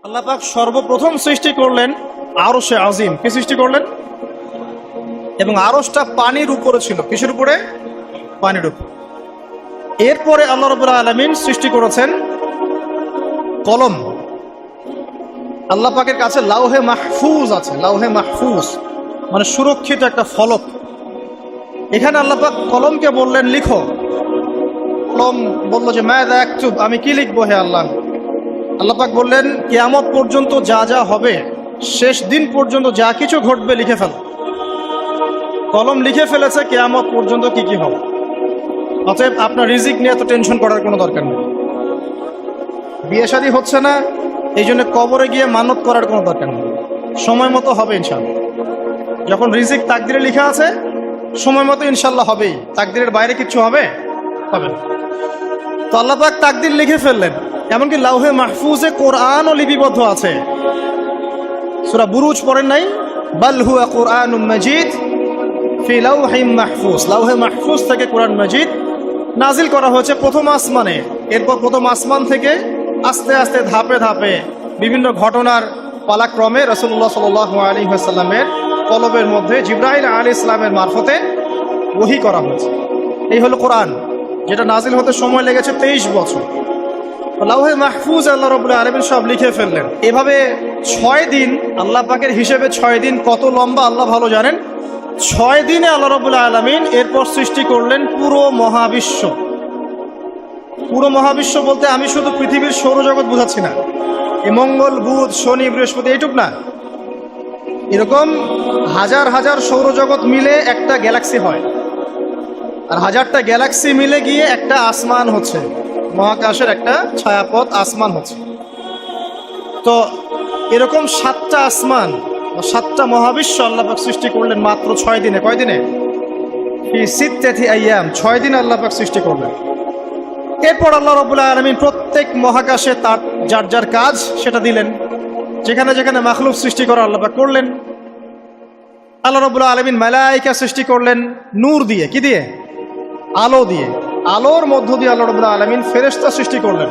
আল্লাহ পাক সর্বপ্রথম সৃষ্টি করলেন আরশে আজিম। কি সৃষ্টি করলেন? এবং আরশটা পানির উপরে ছিল। কিসের উপরে? পানির উপর। এরপরে আল্লাহ রাব্বুল আলামিন সৃষ্টি করেছেন কলম। আল্লাহ পাকের কাছে লাউহে মাহফুজ আছে। লাউহে মাহফুজ মানে সুরক্ষিত একটা ফলক। এখানে আল্লাহ পাক কলমকে বললেন লিখো। কলম বলল যে মাযা আকতুব, আমি কি লিখবো হে আল্লাহ? আল্লাহ পাক বললেন কিয়ামত পর্যন্ত যা যা হবে, শেষ দিন পর্যন্ত যা কিছু ঘটবে লিখে ফেল। কলম লিখে ফেলেছে কিয়ামত পর্যন্ত কি কি হবে। অতএব আপনার রিজিক নিয়ে এত টেনশন করার কোনো দরকার নেই। বিয়ে শাদী হচ্ছে না, এই জন্য কবরে গিয়ে মানত করার কোনো দরকার নেই। সময় মতো হবে ইনশাল্লাহ। যখন রিজিক তাকদিরে লেখা আছে, সময় মতো ইনশাল্লাহ হবেই। তাকদিরের বাইরে কিচ্ছু হবে হবে না। তো আল্লাহ পাক তাকদির লিখে ফেললেন। এমনকি লাউহে মাহফুজে কোরআনও লিপিবদ্ধ আছে। সূরা বুরুজ পড়েন নাই? বাল হুয়া কুরআনুম মাজিদ ফি লাউহিম মাহফুজ। লাউহে মাহফুজ থেকে কোরআন মাজিদ নাজিল করা হয়েছে প্রথম আসমানে। এরপর প্রথম আসমান থেকে আস্তে আস্তে ধাপে ধাপে বিভিন্ন ঘটনার পালাক্রমে রাসূলুল্লাহ সাল্লাল্লাহু আলাইহি ওয়াসাল্লামের কলবের মধ্যে জিবরাইল আলাইহিস সালামের মারফতে ওহী করা হয়েছে। এই হলো কোরআন, যেটা নাজিল হতে সময় লেগেছে 23 বছর। লাউহে মাহফুজ আল্লাহ রাব্বুল আলামিন সব লিখে ফেললেন। এভাবে 6 দিন, আল্লাহ পাকের হিসেবে 6 দিন কত লম্বা আল্লাহ ভালো জানেন। 6 দিনে আল্লাহ রাব্বুল আলামিন এরপর সৃষ্টি করলেন পুরো মহাবিশ্ব। পুরো মহাবিশ্ব বলতে আমি শুধু পৃথিবীর সৌরজগৎ বোঝাচ্ছি না। এই মঙ্গল, বুধ, শনি, বৃহস্পতি এইটুক না, এরকম হাজার হাজার সৌরজগৎ মিলে একটা গ্যালাক্সি হয়। আর হাজারটা গ্যালাক্সি মিলে গিয়ে একটা আসমান হচ্ছে, মহাকাশের একটা ছায়াপথ আসমান হচ্ছে। তো এরকম 7টা আসমান, 7টা মহাবিশ্ব আল্লাহ পাক সৃষ্টি করলেন মাত্র 6 দিনে। কয় দিনে? ফি সিত্তাতি আইয়াম। 6 দিনে আল্লাহ পাক সৃষ্টি করলেন। এরপর আল্লাহ রাব্বুল আলামিন প্রত্যেক মহাকাশে তার যার যার কাজ সেটা দিলেন। যেখানে যেখানে মাখলুক সৃষ্টি করা আল্লাহ পাক করলেন। আল্লাহ রাব্বুল আলামিন মালায়েকা সৃষ্টি করলেন নূর দিয়ে। কি দিয়ে? আলো দিয়ে। আলোর মধ্য দিয়ে আল্লাহ রাব্বুল আলামিন ফেরেশতা সৃষ্টি করলেন।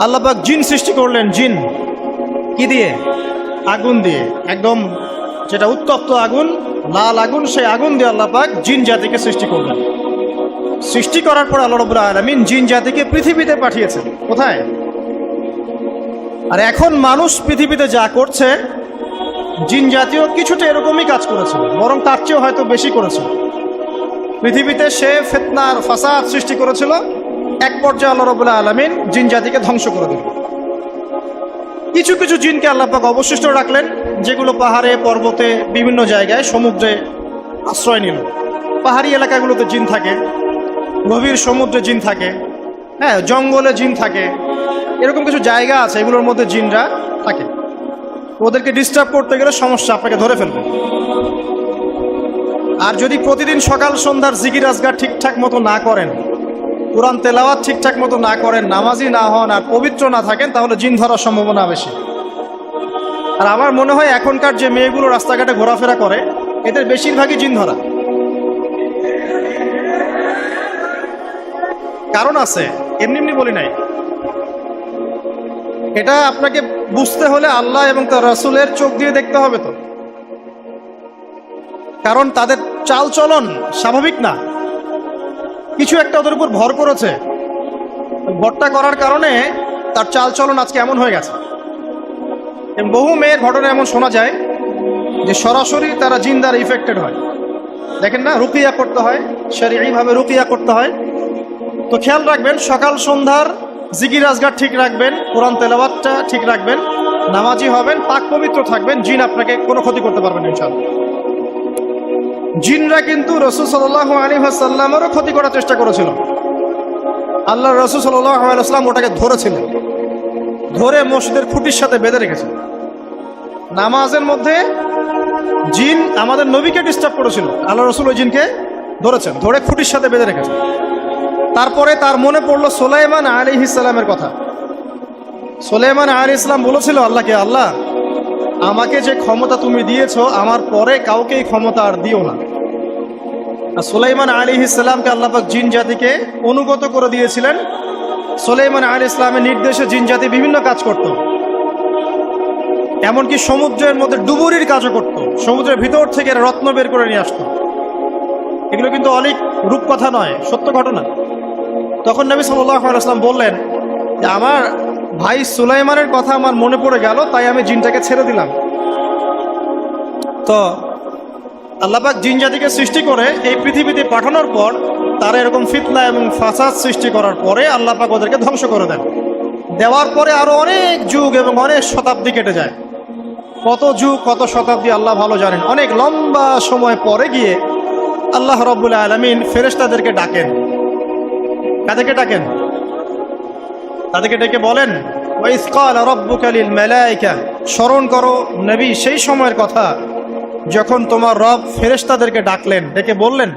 আল্লাহ পাক জিন সৃষ্টি করলেন। জিন কি দিয়ে? আগুন দিয়ে। একদম যেটা উত্তপ্ত আগুন, লাল আগুন, সেই আগুন দিয়ে আল্লাহ পাক জিন জাতিকে সৃষ্টি করলেন। সৃষ্টি করার পর আল্লাহ রাব্বুল আলামিন জিন জাতিকে পৃথিবীতে পাঠিয়েছেন। কোথায়? আর এখন মানুষ পৃথিবীতে যা করছে, জিন জাতীয় কিছুটা এরকমই কাজ করেছে, বরং তার চেয়েও হয়তো বেশি করেছে। পৃথিবীতে সে ফিতনার ফাসাদ সৃষ্টি করেছিল। এক পর্যায়ে আল্লাহ রাব্বুল আলামিন জিন জাতিকে ধ্বংস করে দিলেন। কিছু কিছু জিনকে আল্লাহ পাক অবশিষ্ট রাখলেন, যেগুলো পাহাড়ে, পর্বতে, বিভিন্ন জায়গায়, সমুদ্রে আশ্রয় নিল। পাহাড়ি এলাকাগুলোতে জিন থাকে, গভীর সমুদ্রে জিন থাকে, হ্যাঁ, জঙ্গলে জিন থাকে। এরকম কিছু জায়গা আছে, এগুলোর মধ্যে জিনরা থাকে। ওদেরকে ডিস্টার্ব করতে গেলে সমস্যা, আপনাকে ধরে ফেলবে। আর যদি প্রতিদিন সকাল সন্ধ্যার জিকির আজগার ঠিকঠাক মতো না করেন, কোরআন তেলাওয়াত ঠিকঠাক মতো না করেন, নামাজি না হন, আর পবিত্র না থাকেন, তাহলে জিন ধরার সম্ভাবনা বেশি। আর আমার মনে হয় এখনকার যে মেয়েগুলো রাস্তাঘাটে ঘোরাফেরা করে, এদের বেশিরভাগই জিন ধরা। কারণ আছে, এমনি এমনি বলি নাই। এটা আপনাকে বুঝতে হলে আল্লাহ এবং তার রাসূলের চোখ দিয়ে দেখতে হবে। তো কারণ তাদের চাল চলন স্বাভাবিক না, কিছু একটা ওদের উপর ভর করেছে। ভরটা করার কারণে তার চাল চলন আজকে এমন হয়ে গেছে। বহু মেয়ের ঘটনা এমন শোনা যায় যে সরাসরি তারা জিন দ্বারা ইফেক্টেড হয়। দেখেন না, রুকিয়া করতে হয়, শরঈভাবে রুকিয়া করতে হয়। তো খেয়াল রাখবেন, সকাল সন্ধ্যার জিকির আজগার ঠিক রাখবেন, কোরআন তেলাওয়াতটা ঠিক রাখবেন, নামাজি হবেন, পাক পবিত্র থাকবেন, জিন আপনাকে কোনো ক্ষতি করতে পারবেন ইনশাআল্লাহ। জিনরা কিন্তু রাসূল সাল্লাল্লাহু আলাইহি ওয়াসাল্লামেরও ক্ষতি করার চেষ্টা করেছিল। আল্লাহর রাসূল সাল্লাল্লাহু আলাইহি ওয়াসাল্লাম ওটাকে ধরেছিলেন, ধরে মসজিদের খুঁটির সাথে বেঁধে রেখেছেন। নামাজের মধ্যে জিন আমাদের নবীকে ডিস্টার্ব করেছিল, আল্লাহ রাসূল ওই জিনকে ধরেছেন, ধরে খুঁটির সাথে বেঁধে রেখেছেন। তারপরে তার মনে পড়লো সুলাইমান আলাইহিস সালামের কথা। সুলাইমান আলাইহিস সালাম বলেছিল আল্লাহকে, আল্লাহ আমাকে যে ক্ষমতা তুমি দিয়েছো, আমার পরে কাউকে এই ক্ষমতা আর দিও না। আর সুলাইমান আলাইহিস সালামকে আল্লাহ পাক জিন জাতিকে অনুগত করে দিয়েছিলেন। সুলাইমান আলাইহিস সালামের নির্দেশে জিন জাতি বিভিন্ন কাজ করত। এমনকি সমুদ্রের মধ্যে ডুবুরির কাজও করত, সমুদ্রের ভিতর থেকে এরা রত্ন বের করে নিয়ে আসতো। এগুলো কিন্তু অনেক রূপকথা নয়, সত্য ঘটনা। তখন নবী সাল্লাল্লাহু আলাইহি ওয়াসাল্লাম বললেন যে আমার ভাই সুলাইমানের কথা আমার মনে পড়ে গেল, তাই আমি জিনটাকে ছেড়ে দিলাম। তো আল্লাহ পাক জিন জাতিকে সৃষ্টি করে এই পৃথিবীতে পাঠানোর পর তারা এরকম ফিতনা এবং ফাসাদ সৃষ্টি করার পরে আল্লাহ পাক ওদেরকে ধ্বংস করে দেন। দেওয়ার পরে আরো অনেক যুগ এবং অনেক শতাব্দী কেটে যায়। কত যুগ কত শতাব্দী আল্লাহ ভালো জানেন। অনেক লম্বা সময় পরে গিয়ে আল্লাহ রাব্বুল আলামিন ফেরেশতাদেরকে ডাকেন। কাদেরকে ডাকেন? তাদেরকে ডেকে বলেন ওয়াইস ক্বালা রাব্বুকা লিল মালায়েকা, স্মরণ করো নবী সেই সময়ের কথা যখন তোমার রব ফেরেশতাদেরকে ডাকলেন, ডেকে বললেন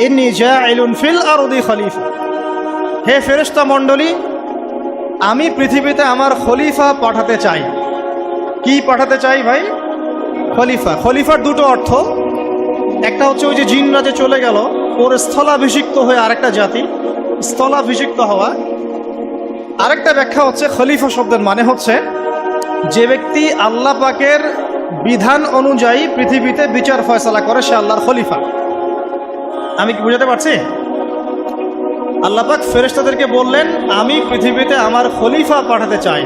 ইন্নী জাইলুন ফিল আরদি খলিফা, হে ফেরেশতা মণ্ডলী, আমি পৃথিবীতে আমার খলিফা পাঠাতে চাই। কি পাঠাতে চাই ভাই? খলিফা। খলিফার দুটো অর্থ, একটা হচ্ছে ওই যে জিনরা যে চলে গেল ওর স্থলাভিষিক্ত হয়ে আরেকটা জাতি, স্থলাভিষিক্ত হওয়া। আরেকটা ব্যাখ্যা হচ্ছে খলিফা শব্দের মানে হচ্ছে যে ব্যক্তি আল্লাহ পাকের বিধান অনুযায়ী পৃথিবীতে বিচার ফয়সালা করে, সে আল্লাহর খলিফা। আমি কি বুঝাতে পারছি? আল্লাহ পাক ফেরেশতাদেরকে বললেন আমি পৃথিবীতে আমার খলিফা পাঠাতে চাই,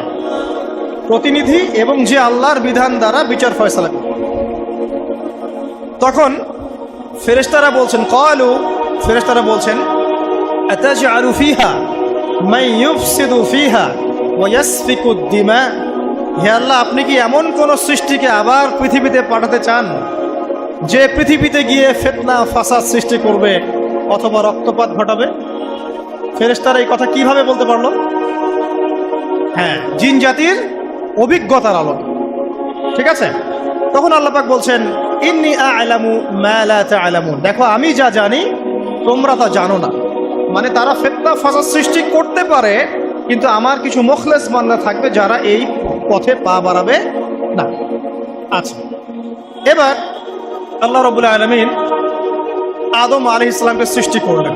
প্রতিনিধি, এবং যে আল্লাহর বিধান দ্বারা বিচার ফয়সালা করে। তখন ফেরেশতারা বলছেন ক্বালু, ফেরেশতারা বলছেন আতাজআলু ফিহা মান ইউফসিদু ফিহা ওয়া ইয়াসফিকু দিমা, হে আল্লাহ আপনি কি এমন কোন সৃষ্টিকে আবার পৃথিবীতে পাঠাতে চান যে পৃথিবীতে গিয়ে ফিতনা ফাসাদ সৃষ্টি করবে অথবা রক্তপাত ঘটাবে? ফেরেশতারা এই কথা কিভাবে বলতে পারলো? হ্যাঁ, জিন জাতির অভিজ্ঞতার আলো। ঠিক আছে। তখন আল্লাহ পাক বলছেন ইন্নী আ'লামু মা লা তা'লামুন, দেখো আমি যা জানি তোমরা তা জানো না। মানে তারা ফিতনা ফাসাদ সৃষ্টি করতে পারে, কিন্তু আমার কিছু মুখলেস বান্দা থাকবে যারা এই পথে পা বাড়াবে না। আচ্ছা, এবার আল্লাহ রাব্বুল আলামিন আদম আলাইহিস সালামকে সৃষ্টি করলেন।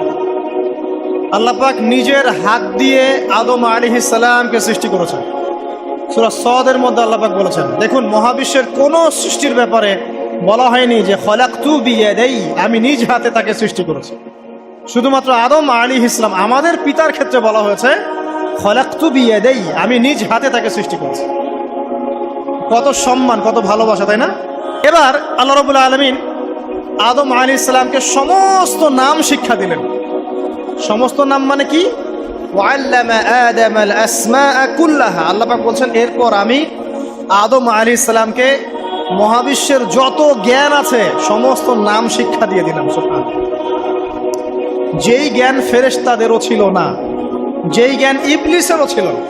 আল্লাহ পাক নিজের হাত দিয়ে আদম আলাইহিস সালামকে সৃষ্টি করেছেন। সূরা সাদের মধ্যে আল্লাহ পাক বলেছেন, দেখুন মহাবিশ্বের কোন সৃষ্টির ব্যাপারে বলা হয়নি যে খলাকতু বিয়াদাই, আমি নিজ হাতে তাকে সৃষ্টি করেছি। শুধুমাত্র আদম আলাইহিস সালাম, আমাদের পিতার ক্ষেত্রে বলা হয়েছে খলাকতু বিয়াদাই, আমি নিজ হাতে তাকে সৃষ্টি করেছি। কত সম্মান, কত ভালোবাসা, তাই না? এবার আল্লাহ রাব্বুল আলামিন আদম আলাইহিস সালামকে সমস্ত নাম শিক্ষা দিলেন। সমস্ত নাম মানে কি? ওয়াল্লামা আদামাল আসমাআ কুল্লাহা, আল্লাহ পাক বলছেন এরপর আমি আদম আলাইহিস সালামকে মহাবিশ্বের যত জ্ঞান আছে সমস্ত নাম শিক্ষা দিয়ে দিলাম। সুবহানাল্লাহ। যেই জ্ঞান ফেরেশতাদেরও ছিল না, যেই জ্ঞান ইবলিসেরও ছিল না।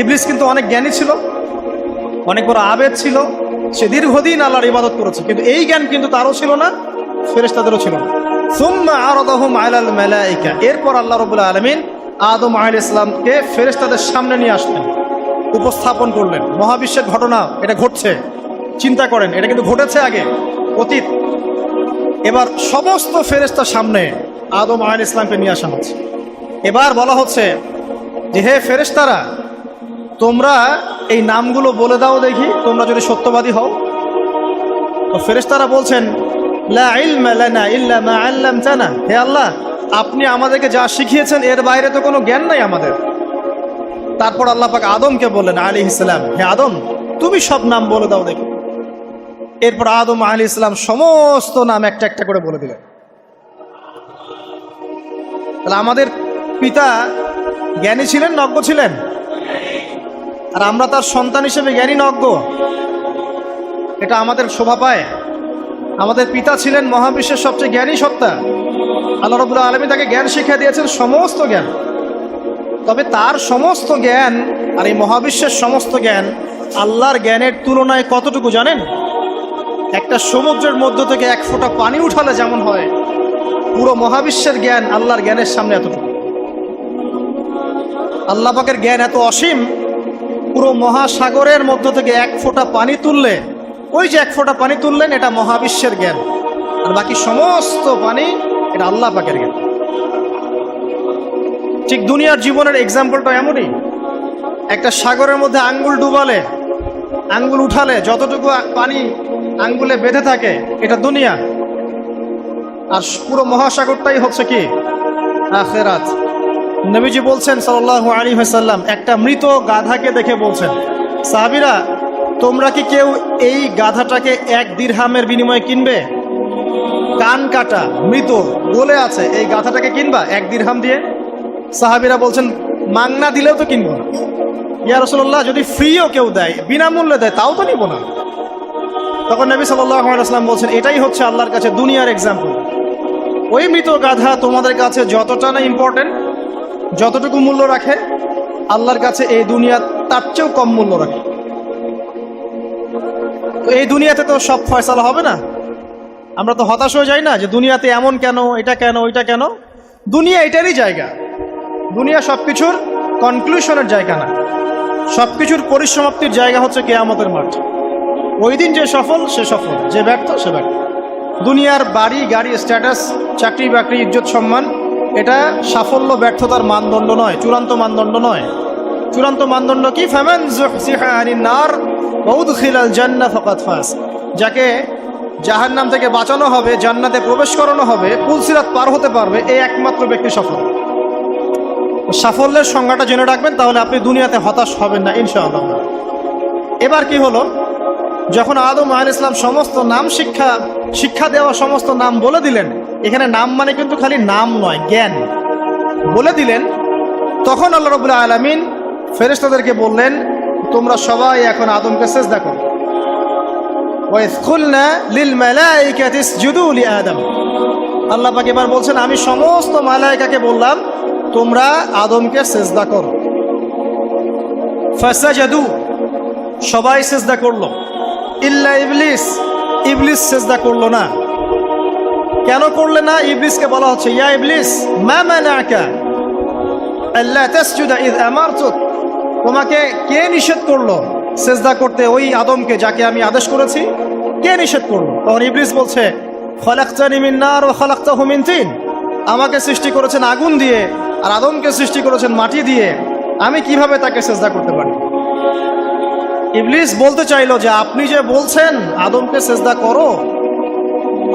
ইবলিস কিন্তু অনেক জ্ঞানী ছিল, অনেক বড় আবেদ ছিল, সে দীর্ঘদিন আল্লাহর ইবাদত করেছে, কিন্তু এই জ্ঞান কিন্তু তারও ছিল না, ফেরেশতাদেরও ছিল না। সুম্মা আরাদাহুম আলাল মালায়েকা, এরপর আল্লাহ রাব্বুল আলামিন আদম আলাইহিস সালামকে ফেরেশতাদের সামনে নিয়ে আসলেন, উপস্থাপন করলেন। মহাবিশ্বের ঘটনা, এটা ঘটছে, চিন্তা করেন, এটা কিন্তু ঘটেছে আগে, অতীত। এবার সমস্ত ফেরেশতার সামনে আদম আলাইহিস সালামকে নিয়ে আসা হচ্ছে। এবার বলা হচ্ছে যে হে ফেরেশতারা, তোমরা এই নামগুলো বলে দাও দেখি, তোমরা যদি সত্যবাদী হও। তো ফেরেশতারা বলছেন লা ইলমা লানা ইল্লা মা আল্লামতানা, হে আল্লাহ আপনি আমাদেরকে যা শিখিয়েছেন এর বাইরে তো কোনো জ্ঞান নাই আমাদের। তারপর আল্লাহ পাক আদমকে বললেন আলাইহিস সালাম, হে আদম তুমি সব নাম বলে দাও দেখি। এরপর আদম আলাইহিস সালাম সমস্ত নাম একটা একটা করে বলে দিলেন। তাহলে আমাদের পিতা জ্ঞানী ছিলেন, নজ্ঞ ছিলেন, আর আমরা তার সন্তান হিসেবে জ্ঞানী নজ্ঞ। এটা আমাদের শোভা পায়। আমাদের পিতা ছিলেন মহাবিশ্বের সবচেয়ে জ্ঞানী সত্তা। আল্লাহ রাব্বুল আলামিন তাকে জ্ঞান শিক্ষা দিয়েছেন, সমস্ত জ্ঞান। তবে তার সমস্ত জ্ঞান আর এই মহাবিশ্বের সমস্ত জ্ঞান আল্লাহর জ্ঞানের তুলনায় কতটুকু জানেন? একটা সমুদ্রের মধ্য থেকে এক ফোঁটা পানি উঠালে যেমন হয়, পুরো মহাবিশ্বের জ্ঞান আল্লাহর জ্ঞানের সামনে এতটুকু। আল্লাহ পাকের জ্ঞান এত অসীম, পুরো মহাসাগরের মধ্য থেকে এক ফোঁটা পানি তুললে, ওই যে এক ফোঁটা পানি তুললেন, এটা মহাবিশ্বের জ্ঞান, আর বাকি সমস্ত পানি এটা আল্লাহ পাকের জ্ঞান। ঠিক দুনিয়ার জীবনের এক্সাম্পলটা এমনই। একটা সাগরের মধ্যে আঙ্গুল ডুবালে আঙ্গুল উঠালে যতটুকু পানি আঙ্গুলে বেঁধে থাকে এটা দুনিয়া, আর পুরো মহাসাগরটাই হচ্ছে কি আখিরাত। নবীজি বলছেন সাল্লাল্লাহু আলাইহি ওয়াসাল্লাম, একটা মৃত গাধাকে দেখে বলছেন, সাহাবীরা তোমরা কি কেউ এই গাধাটাকে 1 দিরহামের বিনিময়ে কিনবে? কান কাটা মৃত বলে আছে, এই গাধাটাকে কিনবা 1 দিরহাম দিয়ে? সাহাবীরা বলছেন মাংনা দিলেও তো কিনবো না। ইয়া রাসূলুল্লাহ, যদি ফ্রিও কেউ দেয়, বিনামূল্যে দেয়, তাও তো নিব না। তখন নবী সাল্লাল্লাহু আলাইহি ওয়াসাল্লাম বলছেন, এটাই হচ্ছে আল্লাহর কাছে দুনিয়ার এক্সাম্পল। ওই মৃত গাধা তোমাদের কাছে যতটা না ইম্পর্টেন্ট, যতটুকু মূল্য রাখে, আল্লাহর কাছে এই দুনিয়া তার চেয়েও কম মূল্য রাখে। তো এই দুনিয়াতে তো সব ফয়সালা হবে না। আমরা তো হতাশ হয়ে যাই না যে দুনিয়াতে এমন কেন, এটা কেন, ওইটা কেন। দুনিয়া এটারই জায়গা। দুনিয়া সবকিছুর কনক্লুশনের জায়গা না, সবকিছুর পরিসমাপ্তির জায়গা হচ্ছে কিয়ামতের মাঠ। ওই দিন যে সফল সে সফল, যে ব্যর্থ সে ব্যর্থ। দুনিয়ার বাড়ি গাড়ি, স্ট্যাটাস, চাকরি বাকরি, ইজ্জত সম্মান, এটা সাফল্য ব্যর্থতার মানদণ্ড নয়, চূড়ান্ত মানদণ্ড নয়। চূড়ান্ত মানদণ্ড কি? ফামান যুহজিহা আনিন নার ওয়া উদখিলাল জান্নাহ ফাকাদ ফাজ। যাকে জাহান্নাম থেকে বাঁচানো হবে, জান্নাতে প্রবেশ করানো হবে, পুলসিরাত পার হতে পারবে, এই একমাত্র ব্যক্তি সফল। সাফল্যের সংজ্ঞাটা জেনে রাখবেন, তাহলে আপনি দুনিয়াতে হতাশ হবেন না ইনশাআল্লাহ। এবার কি হলো, যখন আদম আলাইহিস সালাম সমস্ত নাম শিক্ষা দেওয়া সমস্ত নাম বলে দিলেন, এখানে নাম মানে কিন্তু খালি নাম নয়, জ্ঞান বলে দিলেন, তখন আল্লাহ রাব্বুল আলামিন ফেরেশতাদেরকে বললেন, তোমরা সবাই এখন আদমকে সিজদা করো। ওয়া ইয কুলনা লিল মালাইকাতি ইসজুদু লি আদম। আল্লাহ পাক এবার বলছেন, আমি সমস্ত মালায়েকাকে বললাম তোমরা আদমকে সিজদা করো। ফাসাজাদু, সবাই সিজদা করলো, ইল্লা ইবলিস, ইবলিস সিজদা করলো না। কেন করলে না? ইবলিসকে বলা হচ্ছে, ইয়া ইবলিস মা মানাকা আল্লা তাসজুদা ইয আমারতুক। তোমাকে কে নিষেধ করলো সিজদা করতে ওই আদমকে, যাকে আমি আদেশ করেছি? কে নিষেধ করলো? তখন ইবলিস বলছে, খলাকতানি মিন নার ওয়া খলাকতাহু মিন তিন। আমাকে সৃষ্টি করেছেন আগুন দিয়ে, আর আদমকে সৃষ্টি করেছেন মাটি দিয়ে, আমি কিভাবে তাকে সিজদা করতে পারি? ইবলিস বলতে চাইলো যে আপনি যে বলছেন আদমকে সিজদা করো,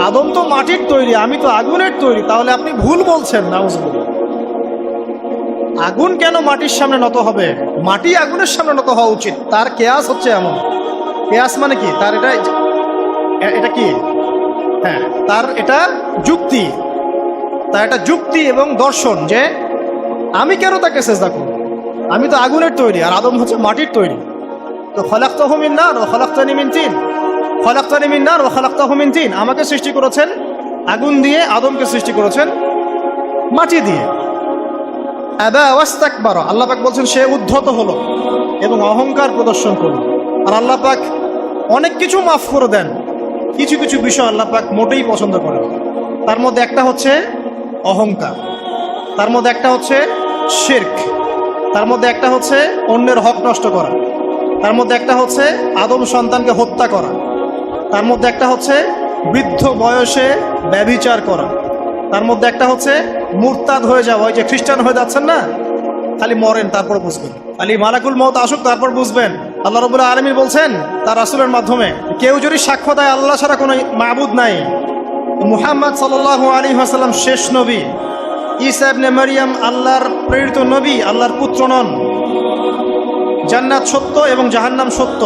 আদম তো মাটির তৈরি, আমি তো আগুনের তৈরি, তাহলে আপনি ভুল বলছেন। নাউজুবিল্লাহ। আগুন কেন মাটির সামনে নত হবে? মাটি আগুনের সামনে নত হওয়া উচিত। তার কেয়াস হচ্ছে এমন, কেয়াস মানে কি? তার এটা কি? হ্যাঁ, তার এটা যুক্তি, তার এটা যুক্তি এবং দর্শন যে আমি কেন তাকে সিজদা করব? আমি তো আগুনের তৈরি, আর আদম হচ্ছে মাটির তৈরি। তো খলাকতাহু মিন নার ওয়া খলাকতানি মিন তিন, খলাকতানি মিন নার ওয়া খলাকতাহু মিন তিন। আমাকে সৃষ্টি করেছেন আগুন দিয়ে, আদমকে সৃষ্টি করেছেন মাটি দিয়ে। আবা ওয়াস্তাকবারা, আল্লাহ পাক বলছেন সে উদ্ধত হলো এবং অহংকার প্রদর্শন করলো। আর আল্লাহ পাক অনেক কিছু মাফ করে দেন, কিছু কিছু বিষয় আল্লাহ পাক মোটেই পছন্দ করেন। তার মধ্যে একটা হচ্ছে অহংকার, তার মধ্যে একটা হচ্ছে শিরক, তার মধ্যে একটা হচ্ছে অন্যের হক নষ্ট করা, তার মধ্যে একটা হচ্ছে আদম সন্তানকে হত্যা করা, তার মধ্যে একটা হচ্ছে বৃদ্ধ বয়সে ব্যভিচার করা, তার মধ্যে একটা হচ্ছে মুরতাদ হয়ে যাওয়া। ওই যে খ্রিস্টান হয়ে যাচ্ছেন না, খালি মরেন তারপর বুঝবেন, খালি মালাকুল মউত আসুক তারপর বুঝবেন। আল্লাহ রাব্বুল আলামিন বলছেন তার রাসূলের মাধ্যমে, কেউ যদি সাক্ষ্য দেয় আল্লাহ ছাড়া কোনো মাবুদ নাই, মুহাম্মদ সাল্লাল্লাহু আলাইহি ওয়াসাল্লাম শেষ নবী, ঈসা ইবনে মারইয়াম আল্লাহর প্রেরিত নবী, আল্লাহর পুত্র নন, জান্নাত সত্য এবং জাহান্নাম সত্য,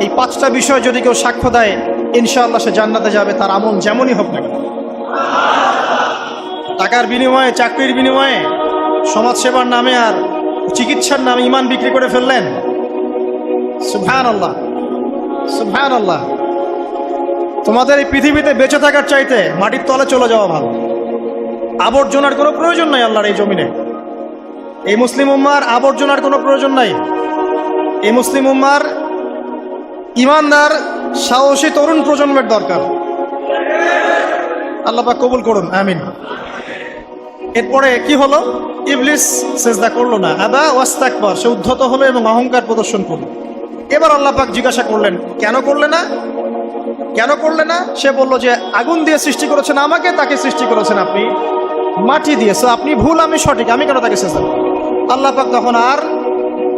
এই 5টা বিষয় যদি কেউ সাক্ষ্য দেয়, ইনশাআল্লাহ সে জান্নাতে যাবে, তার আমল যেমনই হোক না কেন। টাকার বিনিময়ে, চাকরির বিনিময়ে, সমাজসেবার নামে আর চিকিৎসার নামে ইমান বিক্রি করে ফেললেন, সুবহানাল্লাহ সুবহানাল্লাহ। তোমাদের এই পৃথিবীতে বেঁচে থাকার চাইতে মাটির তলে চলে যাওয়া ভালো। আবর্জনার কোনো প্রয়োজন নাই আল্লাহর এই জমিনে। এই মুসলিম উম্মার আবর্জনার কোনো প্রয়োজন নাই। এই মুসলিম উম্মার ইমানদার সাহসী তরুণ প্রজন্মের দরকার। আল্লাহ পাক কবুল করুন, আমিন। এরপরে কি হলো? ইবলিস সিজদা করলো না, আবা ওয়াস্তাকবার, সে উদ্ধত হলো এবং অহংকার প্রদর্শন করলো। এবার আল্লাহ পাক জিজ্ঞাসা করলেন, কেন করলে না? কেন করলে না? সে বলল যে আগুন দিয়ে সৃষ্টি করেছেন আমাকে, তাকে সৃষ্টি করেছেন আপনি মাটি দিয়ে, সো আপনি ভুল আমি সঠিক, আমি কেন তাকে সিজদা করব? আল্লাহ পাক তখন আর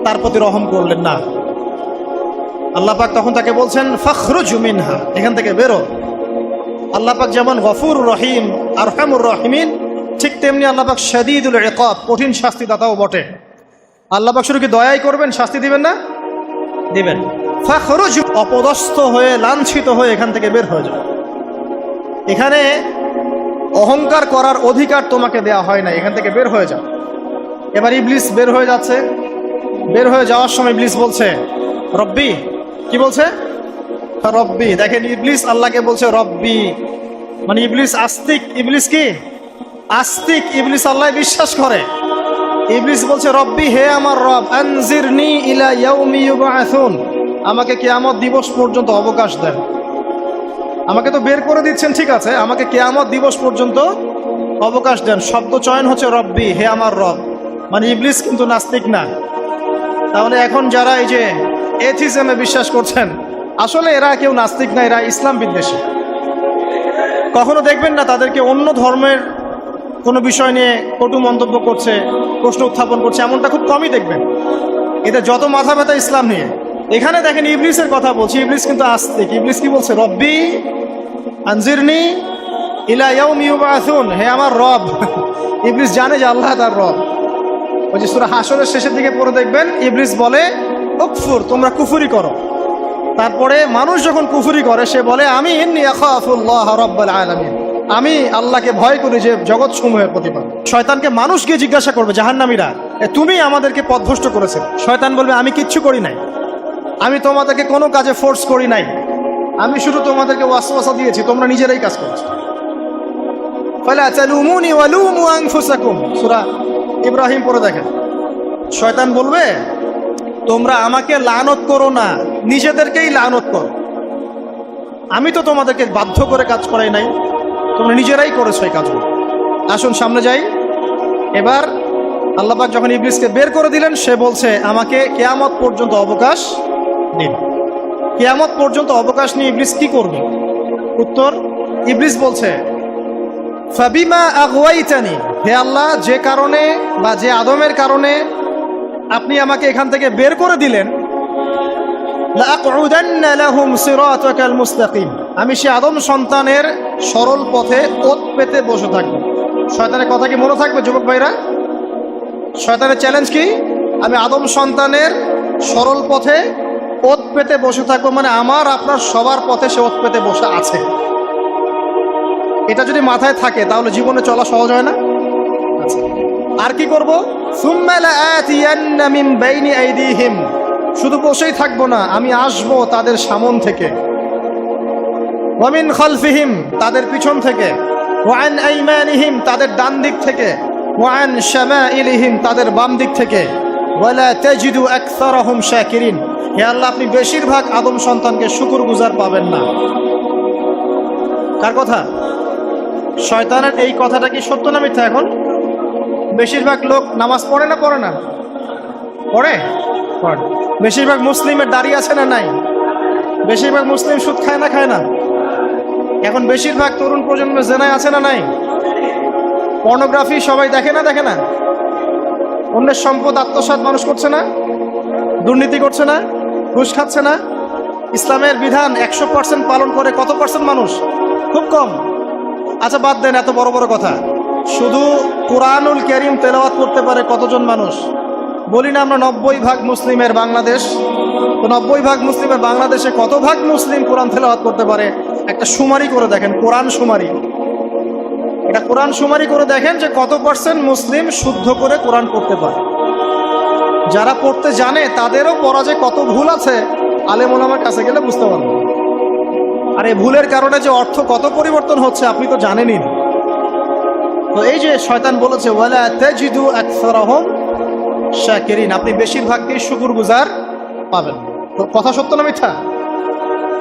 তার প্রতি রহম করলেন না। আল্লাহ পাক তখন তাকে বলছেন ফাখরুজ মিনহা, এখান থেকে বেরো। আল্লাহ পাক যেমন গফুর রহিম আরহামুর রহিমিন, ঠিক তেমনি আল্লাহ পাক শাদীদুল ইকাব, কঠিন শাস্তিদাতাও বটে। আল্লাহ পাক শুধু কি দয়াই করবেন, শাস্তি দিবেন না? দিবেন। ফাখরুজ, অপদস্থ হয়ে লাঞ্ছিত হয়ে এখান থেকে বের হয়ে যাও। এখানে অহংকার করার অধিকার তোমাকে দেয়া হয় না, এখান থেকে বের হয়ে যাও। এবার ইবলিস বের হয়ে যাচ্ছে। বের হয়ে যাওয়ার সময় ইবলিস বলছে রব্বি, কি বলছে? রব্বি। দেখেন ইবলিস আল্লাহকে বলছে রব্বি, মানে ইবলিস আস্তিক। ইবলিস কি আস্তিক? ইবলিস আল্লাহ বিশ্বাস করে। ইবলিস বলছে রব্বি, হে আমার রব, আনজিরনি ইলা ইয়াউমি ইউবআসুন, আমাকে কিয়ামত দিবস পর্যন্ত অবকাশ দেন। আমাকে তো বের করে দিচ্ছেন, ঠিক আছে, আমাকে কিয়ামত দিবস পর্যন্ত অবকাশ দেন। শব্দ চয়ন হচ্ছে রব্বি, হে আমার রব। মানে ইবলিস কিন্তু নাস্তিক না। তাহলে এখন যারা এই যে এথিজমে বিশ্বাস করছেন, আসলে এরা কেউ নাস্তিক না, এরা ইসলাম বিদ্বেষী। কখনো দেখবেন না তাদেরকে অন্য ধর্মের কোনো বিষয় নিয়ে কটু মন্তব্য করছে, প্রশ্ন উত্থাপন করছে, এমনটা খুব কমই দেখবেন। এদের যত মাথা ব্যথা ইসলাম নিয়ে। এখানে দেখেন ইবলিসের কথা বলছি, ইবলিস কিন্তু আস্তিক। ইবলিস কি বলছে? রব্বি আনজিরনি ইলা ইয়াউমি ইউবআসুন, হে আমার রব। ইবলিস জানে যে আল্লাহ তার রব। ওই যে সূরা হাশরের শেষের দিকে পড়ে দেখবেন ইবলিস বলে উকফুর, তোমরা কুফরি করো। তারপরে মানুষ যখন কুফরি করে সে বলে আমি ইন্নী আখাফুল্লাহ রাব্বুল আলামিন, আমি আল্লাহকে ভয় করি যে জগৎ সমূহের প্রতিপালক। শয়তানকে মানুষ গিয়ে জিজ্ঞাসা করবে, জাহান্নামীরা, তুমি আমাদেরকে পথভ্রষ্ট করেছে। শয়তান বলবে আমি কিচ্ছু করি নাই, আমি তোমাদেরকে কোনো কাজে ফোর্স করি নাই, আমি শুধু তোমাদেরকে ওয়াসওয়াসা দিয়েছি, তোমরা নিজেরাই কাজ করেছো। ফালা তালুমুনি ওয়ালুমু আনফুসাকুম, সূরা ইব্রাহিম পড়ে দেখেন। শয়তান বলবে তোমরা আমাকে লানত করো না, নিজেদেরকেই লানত করো, আমি তো তোমাদেরকে বাধ্য করে কাজ করাই নাই, তোমরা নিজেরাই করেছো এই কাজগুলো। আসুন সামনে যাই। এবার আল্লাহ পাক যখন ইবলিসকে বের করে দিলেন, সে বলছে আমাকে কিয়ামত পর্যন্ত অবকাশ দিন। কিয়ামত পর্যন্ত অবকাশ নিয়ে ইবলিস কি করবে? উত্তর, ইবলিস বলছে ফাবিমা আগওয়াইতানি, হে আল্লাহ, যে কারণে বা যে আদমের কারণে আপনি আমাকে এখান থেকে বের করে দিলেন, লাআকউদান্না লাহুম সিরাতাকাল মুস্তাকিম, আমি সে আদম সন্তানের সরল পথে ওত পেতে বসে থাকব। শয়তানের কথা কি মনে থাকবে যুবক ভাইরা? শয়তানের চ্যালেঞ্জ কি? আমি আদম সন্তানের সরল পথে ওত পেতে বসে থাকবো, মানে আমার আপনার সবার পথে সে ওত পেতে বসে আছে। এটা যদি মাথায় থাকে তাহলে জীবনে চলা সহজ হয় না? আচ্ছা, আর কি করবো? সুম্মা লাআতিয়ান্না মিন বাইনি আইদিহিম, শুধু বসেই থাকবো না, আমি আসবো তাদের সামন থেকে, ওয়া মিন খালফিহিম, তাদের পিছন থেকে, ওয়া আন আইমানিহিম, তাদের ডান দিক থেকে, ওয়া আন শামাইলিহিম, তাদের বাম দিক থেকে, ওয়ালা তাজিদু আকসারাহুম শাকিরিন, হে আল্লাহ, আপনি বেশিরভাগ আদম সন্তানকে শুকরগুজার পাবেন না। কার কথা? শয়তানের এই কথাটা কি সত্য না মিথ্যা? এখন বেশিরভাগ লোক নামাজ পড়ে না পড়ে না? পড়ে। বেশিরভাগ মুসলিমের দাড়ি আছে না নাই? বেশিরভাগ মুসলিম সুদ খায় না খায় না? এখন বেশিরভাগ তরুণ প্রজন্মের জেনায় আছে না নাই? পর্নোগ্রাফি সবাই দেখে না দেখে না? অন্যের সম্পদ আত্মসাৎ মানুষ করছে না? দুর্নীতি করছে না? ঘুষ খাচ্ছে না? ইসলামের বিধান 100% পালন করে কত পার্সেন্ট মানুষ? খুব কম। আচ্ছা বাদ দেন এত বড় বড় কথা, শুধু কুরআনুল কারীম তেলাওয়াত করতে পারে কতজন মানুষ? বলি না আমরা 90% মুসলিমের বাংলাদেশ, তো 90% মুসলিমের বাংলাদেশে কত ভাগ মুসলিম কোরআন তেলাওয়াত করতে পারে? একটা শুমারি করে দেখেন, কোরআন শুমারি, এটা কোরআন শুমারি করে দেখেন যে কত পার্সেন্ট মুসলিম শুদ্ধ করে কোরআন পড়তে পারে। যারা পড়তে জানে তাদেরও পড়া যে কত ভুল আছে, আলেম ওলামার কাছে গেলে বুঝতে পারবেন। আর এই ভুলের কারণে যে অর্থ কত পরিবর্তন হচ্ছে আপনি তো জানেনই। তো এই যে শয়তান বলেছে ওয়ালা তাজিদু আকসারাহুম শাকিরিন, আপনি বেশিরভাগকেই শুকরগুজার পাবেন। তো কথা সত্য না মিথ্যা?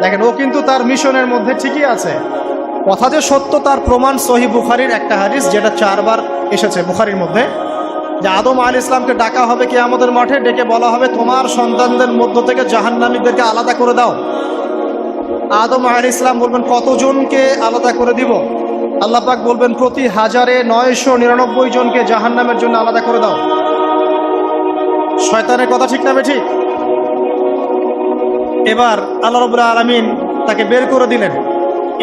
দেখেন ও কিন্তু তার মিশনের মধ্যে ঠিকই আছে। কথা যে সত্য তার প্রমাণ সহিহ বুখারীর একটা হাদিস, যেটা 4 বার এসেছে বুখারীর মধ্যে, যে আদম আলাইহিস সালামকে ডাকা হবে কিয়ামতের মাঠে, ডেকে বলা হবে তোমার সন্তানদের মধ্য থেকে জাহান্নামীদেরকে আলাদা করে দাও। আদম আলাইহিস সালাম বলবেন কতজনকে আলাদা করে দিব? আল্লাহ পাক বলবেন প্রতি 1099 জনকে জাহান্নামের জন্য আলাদা করে দাও। শয়তানের কথা ঠিক না বেঠিক? এবার আল্লাহ রাব্বুল আলামিন তাকে বের করে দিলেন।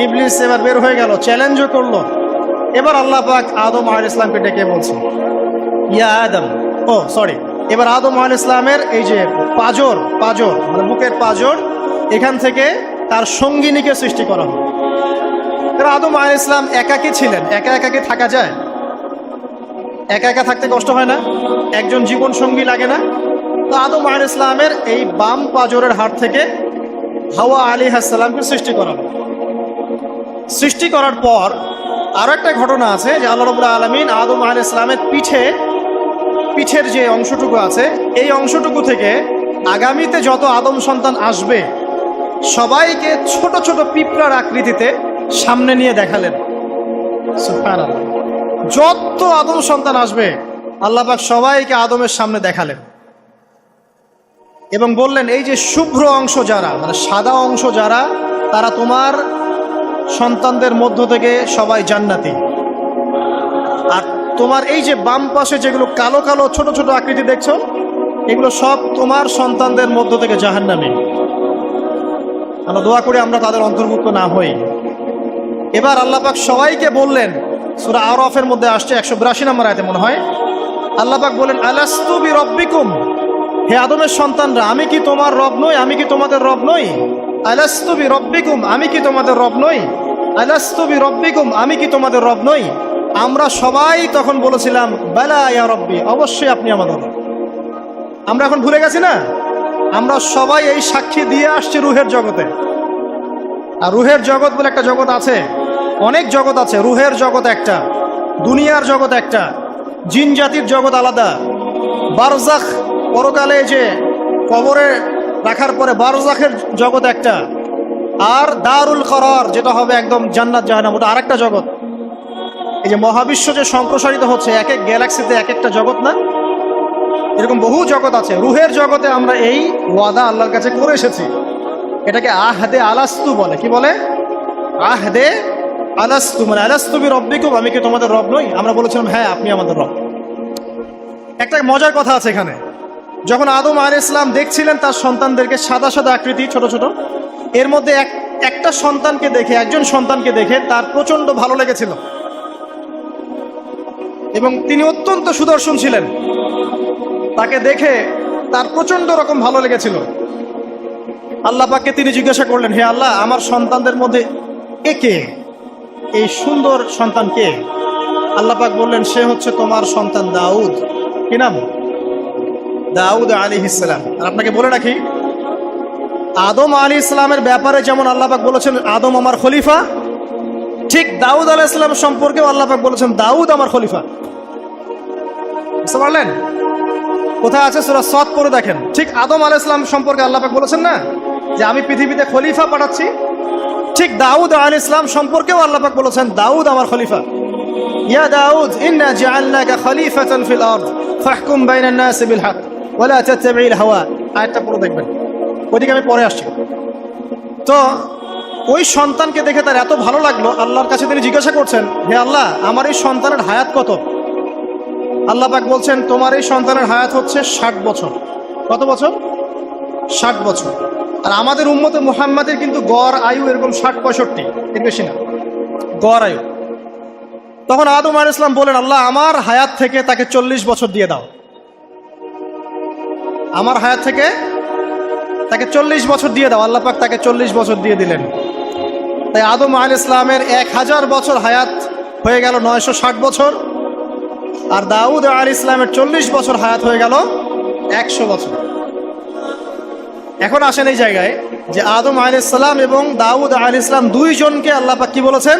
ইবলিস এবার বের হয়ে গেল, চ্যালেঞ্জও করলো। এবার আল্লাহ পাক আদম আলাইহিস সালামকে ডেকে বলছে, ইয়া আদম, এবার আদম আলাইহিস সালামের এই যে পাঁজর মানে বুকের পাঁজর, এখান থেকে তার সঙ্গিনীকে সৃষ্টি করা হয়। আদম আলাইহিস সালাম একাকী ছিলেন, একা কি থাকা যায়? একা থাকতে কষ্ট হয় না? একজন জীবন সঙ্গী লাগে না? তো আদম আলাইহিস সালামের এই বাম পাঁজরের হাড় থেকে হাওয়া আলাইহিস সালামকে সৃষ্টি করা হয়। সৃষ্টি করার পর আরো একটা ঘটনা আছে যে আল্লাহ রাব্বুল আলামিন আদম আলাইহিস সালামের পিঠের যে অংশটুকু আছে, এই অংশটুকু থেকে আগামীতে যত আদম সন্তান আসবে সবাইকে ছোট ছোট পিঁপড়ার আকৃতিতে সামনে নিয়ে দেখালেন। সুবহানাল্লাহ। যত আদম সন্তান আসবে আল্লাহ পাক সবাইকে আদমের সামনে দেখালেন এবং বললেন, এই যে শুভ্র অংশ যারা, মানে সাদা অংশ যারা, তারা তোমার সন্তানদের মধ্য থেকে সবাই জান্নাতি। আর তোমার এই যে বাম পাশে যেগুলো কালো কালো ছোট ছোট আকৃতি দেখছো, এগুলো সব তোমার সন্তানদের মধ্য থেকে জাহান্নামী। আমরা দোয়া করি আমরা তাদের অন্তর্ভুক্ত না হই। এবার আল্লাহ পাক সবাইকে বললেন, সূরা আরাফের মধ্যে আসছে 182 নম্বর আয়াতে মনে হয়, আল্লাহ পাক বলেন, আলাস্তু বিরাব্বিকুম, হে আদমের সন্তানরা, আমি কি তোমার রব নই? আমি কি তোমাদের রব নই? আলাস্তু বিরাব্বিকুম, আমি কি তোমাদের রব নই? আলাস্তু বিরাব্বিকুম, আমি কি তোমাদের রব নই? আমরা সবাই তখন বলেছিলাম, বালা ইয়া রব্বি, অবশ্যই আপনি আমাদের রব। আমরা এখন ভুলে গেছি না? আমরা সবাই এই সাক্ষী দিয়ে আসছি রুহের জগতে। আর রুহের জগৎ বলে একটা জগৎ আছে, অনেক জগৎ আছে। রুহের জগৎ একটা, দুনিয়ার জগৎ একটা, জিন জাতির জগৎ আলাদা, বারজাখ পরকালে যে কবরে রাখার পরে বারজাখের জগৎ একটা, আর দারুল করার যেটা হবে একদম জান্নাত জাহান্নাম, ওটা আরেকটা জগৎ। এই যে মহাবিশ্ব যে সম্প্রসারিত হচ্ছে, এক এক গ্যালাক্সিতে এক একটা জগৎ না, এরকম বহু জগৎ আছে। রুহের জগতে আমরা এই ওয়াদা আল্লাহর কাছে করে এসেছি। এটাকে আহদে আলাস্তু বলে। কি বলে? আহদে আলাস্তু, মানে আলাস্তু বিরাব্বিকুম, আমি কি তোমাদের রব নই? আমরা বলেছিলাম হ্যাঁ, আপনি আমাদের রব। একটা মজার কথা আছে এখানে। যখন আদম আলাইহিস সালাম দেখছিলেন তার সন্তানদেরকে সাদা সাদা আকৃতি ছোট ছোট, এর মধ্যে একটা সন্তানকে দেখে, একজন সন্তানকে দেখে তার প্রচন্ড ভালো লেগেছিল এবং তিনি অত্যন্ত সুদর্শন ছিলেন। তাকে দেখে তার প্রচন্ড রকম ভালো লেগেছিল। আল্লাহ পাককে তিনি জিজ্ঞাসা করলেন, হে আল্লাহ, আমার সন্তানদের মধ্যে কে, এই সুন্দর সন্তান কে? আল্লাহ পাক বললেন, সে হচ্ছে তোমার সন্তান দাউদ। কি নাম? দাউদ আলাইহিস সালাম। আর আপনাকে বলে রাখি, আদম আলাইহিস সালামের ব্যাপারে যেমন আল্লাহ পাক বলেছেন আদম আমার খলিফা, ঠিক দাউদ আলাইহিস সালাম সম্পর্কেও আল্লাহ পাক বলেছেন দাউদ আমার খলিফা। বুঝতে পারলেন? কোথায় আছে? সূরা সাদ পড়ে দেখেন। ঠিক আদম আলাইহিস সালাম সম্পর্কে আল্লাহ পাক বলেছেন না যে আমি পৃথিবীতে খলিফা পাঠাচ্ছি, ঠিক দাউদ আলাইহিস সালাম সম্পর্কেও আল্লাহ পাক বলেছেন দাউদ আমার খলিফা। ইয়া দাউদ ইন্না জাআলনাকা খলিফাতান ফিল আরদ ফাহকুম বাইনান নাস বিল হক ওয়া লা তাত্তাবি'ল হাওয়া। আয়াতটা পড়ে দেখবেন, ওইদিকে আমি পরে আসছি। তো ওই সন্তানকে দেখে তার এত ভালো লাগলো, আল্লাহর কাছে তিনি জিজ্ঞাসা করছেন, হে আল্লাহ, আমার এই সন্তানের হায়াত কত? আল্লাহ পাক বলছেন, তোমার এই সন্তানের হায়াত হচ্ছে 60 বছর। কত বছর? 60 বছর। আর আমাদের উম্মতে মুহাম্মাদের কিন্তু গড় আয়ু এরকম 60-65, এর বেশি না গড় আয়ু। তখন আদম আলাইহিস সালাম বলেন, আল্লাহ, আমার হায়াত থেকে তাকে 40 বছর দিয়ে দাও। আমার হায়াত থেকে তাকে 40 বছর দিয়ে দাও। আল্লাহ পাক তাকে 40 বছর দিয়ে দিলেন। তাই আদম আলাইহিস সালামের 1000 বছর হায়াত হয়ে গেল 960 বছর, আর দাউদ আলাইহিস সালামের 40 বছর হায়াত হয়ে গেল 100 বছর। এখন আসেন এই জায়গায় যে আদম আলাইহিস সালাম এবং দাউদ আলাইহিস সালাম দুইজনকে আল্লাহ পাক কি বলেছেন?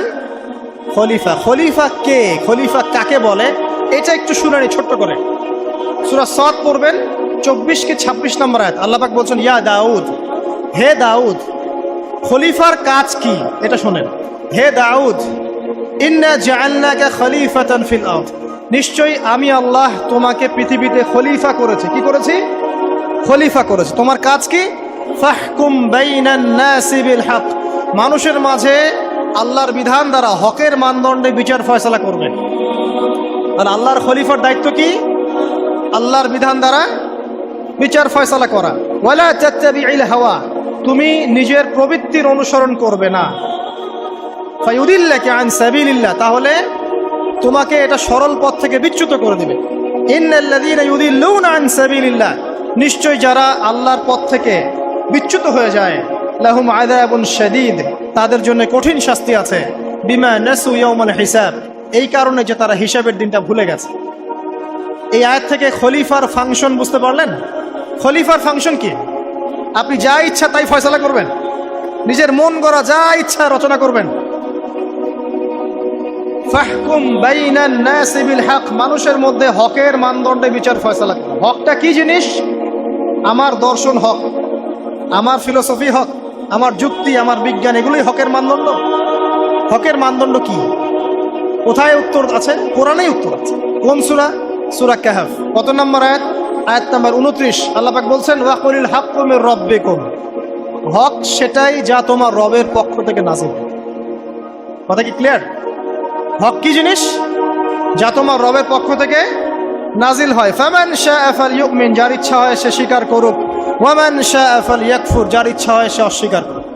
খলিফা। খলিফা কে? খলিফা কাকে বলে? এটা একটু শুনানি ছোট্ট করে। সূরা সাদ পড়বেন 24 কি 26 নম্বর আয়াত। আল্লাহ পাক বলছেন, ইয়া দাউদ, হে দাউদ, খলিফার কাজ কি এটা শোনেন। হে দাউদ, ইন্না জাআলনাকা খলিফাতান ফিল আরদ, নিশ্চয়ই আমি আল্লাহ তোমাকে পৃথিবীতে খলিফা করেছি। কি করেছি? খলিফা করেছি। তোমার কাজ কি? ফাহকুম বাইনান নাসি বিল হক, মানুষের মাঝে আল্লাহর বিধান দ্বারা হকের মানদণ্ডে বিচার ফয়সালা করবে। আর আল্লাহর খলিফার দায়িত্ব কি? আল্লাহর বিধান দ্বারা বিচার ফয়সালা করা। ওয়ালা তাত্তাবি'ল হাওয়া, তুমি নিজের প্রবৃত্তির অনুসরণ করবে না, ফায়ুদিল্লাকা আন সাবিলিল্লাহ, তাহলে তোমাকে এটা সরল পথ থেকে বিচ্যুত করে দিবে। ইন্নাল্লাযীনা ইউদিল্লুনা আন সাবিলিল্লাহ, নিশ্চয় যারা আল্লাহর পথ থেকে বিচ্যুত হয়ে যায়, লাহুম আযাবুন শাদীদ, তাদের জন্য কঠিন শাস্তি আছে। বিমা নাসু ইয়াউমাল হিসাব, এই কারণে যে তারা হিসাবের দিনটা ভুলে গেছে। এই আয়াত থেকে খলিফার ফাংশন বুঝতে পারলেন? খলিফার ফাংশন কি? আপনি যা ইচ্ছা তাই ফয়সালা করবেন, নিজের মন গড়া যা ইচ্ছা রচনা করবেন। ফাহকুম বাইনান নাসি বিল হক, মানুষের মধ্যে হকের মানদণ্ডে বিচার ফয়সালা করুন। হকটা কি জিনিস? আমার দর্শন হক, আমার ফিলোসফি হক, আমার যুক্তি, আমার বিজ্ঞান, এগুলোই হকের মানদণ্ড। হকের মানদণ্ড কি? কোথায় উত্তর আছে? কোরআনেই উত্তর আছে। কোন সূরা? সূরা কাহফ। কত নম্বর আয়াত? আয়াত নাম্বার 29। আল্লাহ পাক বলছেন, ওয়াকুলিল হাক্কু মির রাব্বিকুম, হক সেটাই যা তোমার রবের পক্ষ থেকে নাযিল। কথা কি ক্লিয়ার? হক কি জিনিস? যা তোমার রবের পক্ষ থেকে নাজিল হয়। ফামান শাআ ফালইউমিন, যার ইচ্ছা হয় সে স্বীকার করুক। ওয়ামান শাআ ফালইয়াকফুর, যার ইচ্ছা হয় সে অস্বীকার করুক।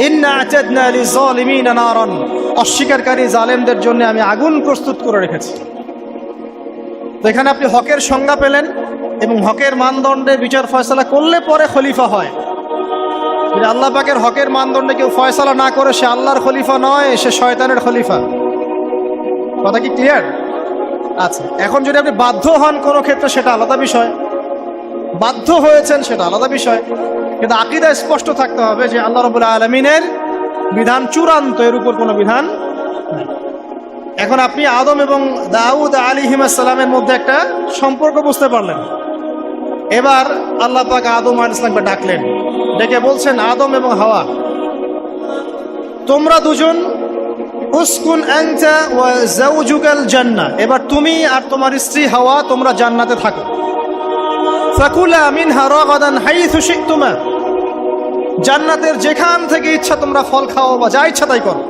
ইন্না আ'তাদনা লিযালিমিনা নারান, অস্বীকারী জালেমদের জন্য আমি আগুন প্রস্তুত করে রেখেছি। তো এখানে আপনি হকের সংজ্ঞা পেলেন এবং হকের মানদণ্ডে বিচার ফয়সালা করলে পরে খলিফা হয়। যদি আল্লাহ পাকের হকের মানদণ্ডে কেউ ফয়সালা না করে, সে আল্লাহর খলিফা নয়, সে শয়তানের খলিফা। কথা কি ক্লিয়ার? আচ্ছা, এখন যদি আপনি বাধ্য হন কোনো ক্ষেত্রে, সেটা আলাদা বিষয়। বাধ্য হয়েছেন সেটা আলাদা বিষয়, কিন্তু আকীদা স্পষ্ট থাকতে হবে যে আল্লাহ রাব্বুল আলামিনের বিধান চূড়ান্ত, এর উপর কোনো বিধান নেই। এখন আপনি আদম এবং দাউদ আলাইহিস সালামের মধ্যে একটা সম্পর্ক বুঝতে পারলেন। এবার আল্লাহ পাক আদম আলাইহিস সালামকে ডাকলেন, ডেকে বলছেন, আদম এবং হাওয়া, তোমরা দুজন উসকুন আনতা ওয়া যাওজুকাল জান্নাহ, এবার তুমি আর তোমার স্ত্রী হাওয়া তোমরা জান্নাতে থাকো। ফাকুলা মিনহা রাগাদান হাইথু শি'তুমা, জান্নাতের যেখান থেকে ইচ্ছা তোমরা ফল খাও বা যা ইচ্ছা তাই করো,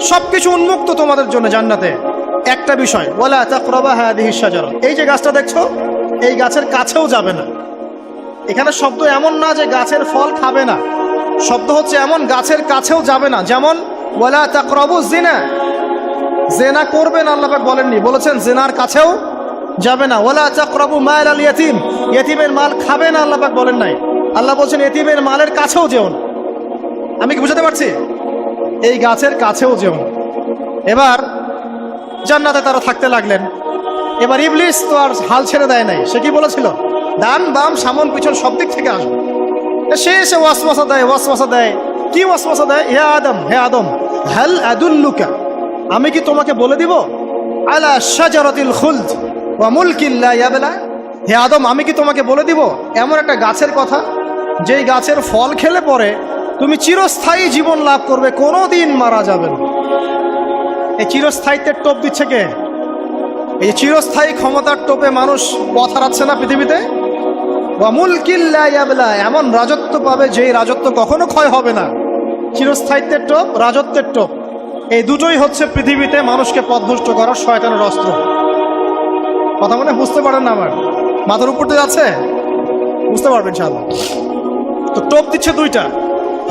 সবকিছু উন্মুক্ত তোমাদের জন্য জান্নাতে। একটা বিষয়, ওয়ালা তাকরাবা হাদিহিশ শাজারা, এই যে গাছটা দেখছো, এই গাছের কাছেও যাবে না। এখানে শব্দ এমন না যে গাছের ফল খাবে না, শব্দ হচ্ছে এমন গাছের কাছেও যাবে না। যেমন ওয়ালা তাকরাবু জিনা, জিনা করবেন আল্লাহ পাক বলেননি, বলেছেন জিনার কাছেও যাবে না। ওয়ালা তাকরাবু মাল আল ইয়াতীম, ইয়াতীমের মাল খাবে না আল্লাহ পাক বলেন নাই, আল্লাহ বলছেন ইয়াতীমের মালের কাছেও যেও না। আমি কি বুঝাতে পারছি? এই গাছের কাছেও যেও না। এবার জান্নাতে তারা থাকতে লাগলেন। এবার ইবলিস তো আর হাল ছেড়ে দেয় নাই, সে কি বলেছিল? ডান বাম সামন পিছন সব দিক থেকে আসবে। সে এসে ওয়াসওয়াসা দেয়। কি ওয়াসওয়াসা দেয়? হে আদম হাল আদুল্লুকা, আমি কি তোমাকে বলে দিব, আলা শাজারাতিল খুলদ ওয়া মুলকিন লা ইয়াবলা, হে আদম আমি কি তোমাকে বলে দিব এমন একটা গাছের কথা, যেই গাছের ফল খেলে পরে তুমি চিরস্থায়ী জীবন লাভ করবে, কোনোদিন মারা যাবে না। এই চিরস্থায়িত্বের টোপ দিচ্ছে কে? এই চিরস্থায়ী ক্ষমতার টোপে মানুষ পথ হারাচ্ছে না পৃথিবীতে। ওয়া মুলকিন লা ইয়াবলা, এমন রাজত্ব পাবে যেই রাজত্ব কখনো ক্ষয় হবে না। চিরস্থায়িত্বের টোপ, রাজত্বের টোপ, এই দুটোই হচ্ছে পৃথিবীতে মানুষকে পথভ্রষ্ট করার শয়তানের অস্ত্র। কথা মনে বুঝতে পারেন না? আমার মাথার উপর দিয়ে যাচ্ছে, বুঝতে পারবেন ইনশাআল্লাহ। তো টোপ দিচ্ছে দুইটা,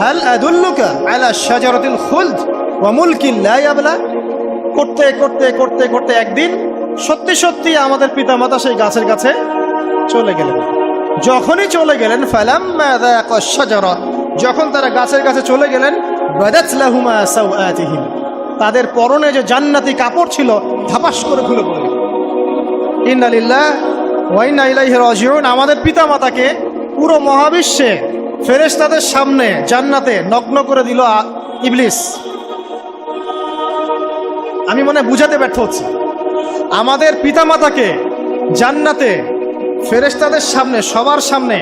হাল আদুল্লুকা আলা শাজারাতিল খুলদ ওয়া মুলকিন লা ইয়াবলা। করতে করতে করতে করতে একদিন সত্যি আমাদের পিতামাতা সেই গাছের কাছে চলে গেলেন। যখনই চলে গেলেন, ফালাম্মা যাকা শাজারা, যখন তারা গাছের কাছে চলে গেলেন, বাদাত লাহুমা সাওআতিহিম, তাদের পরনে যে জান্নাতি কাপড় ছিল ধাপাস করে খুলে পড়ল। ইন্না লিল্লাহি ওয়া ইন্না ইলাইহি রাজিউন। আমাদের পিতামাতাকে পুরো মহাবিশ্বে ফেরেশতাদের সামনে জান্নাতে নগ্ন করে দিল ইবলিস। আমি মনে বুঝাতে ব্যর্থ হচ্ছি। আমাদের পিতামাতাকে জান্নাতে ফেরেশতাদের সামনে, সবার সামনে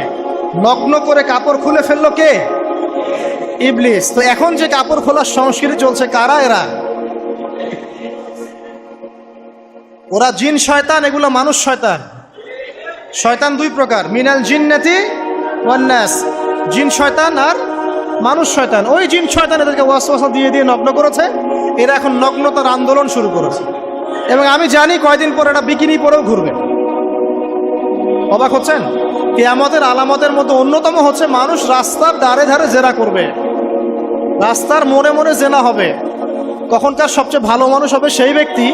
নগ্ন করে কাপড় খুলে ফেললো কে? ইবলিস। তো এখন যে কাপড় খোলার সংস্কৃতি চলছে, কারা এরা? ওরা জিন শয়তান, এগুলো মানুষ শয়তান। শয়তান দুই প্রকার, মিনাল জিন্নাতি ওয়ান নাস, জিন শয়তান আর মানুষ শয়তান। ওই জিন শয়তান এদেরকে ওয়াসওয়াসা দিয়ে নগ্ন করেছে। এরা এখন নগ্নতার আন্দোলন শুরু করেছে এবং আমি জানি কয়দিন পর এটা বিকিনি পরেও ঘুরবে। অবাক হচ্ছেন? কিয়ামতের আলামতের মধ্যে অন্যতম হচ্ছে মানুষ রাস্তার ধারে ধারে জেনা করবে, রাস্তার মোড়ে মোড়ে জেনা হবে। তখনকার সবচেয়ে ভালো মানুষ হবে সেই ব্যক্তি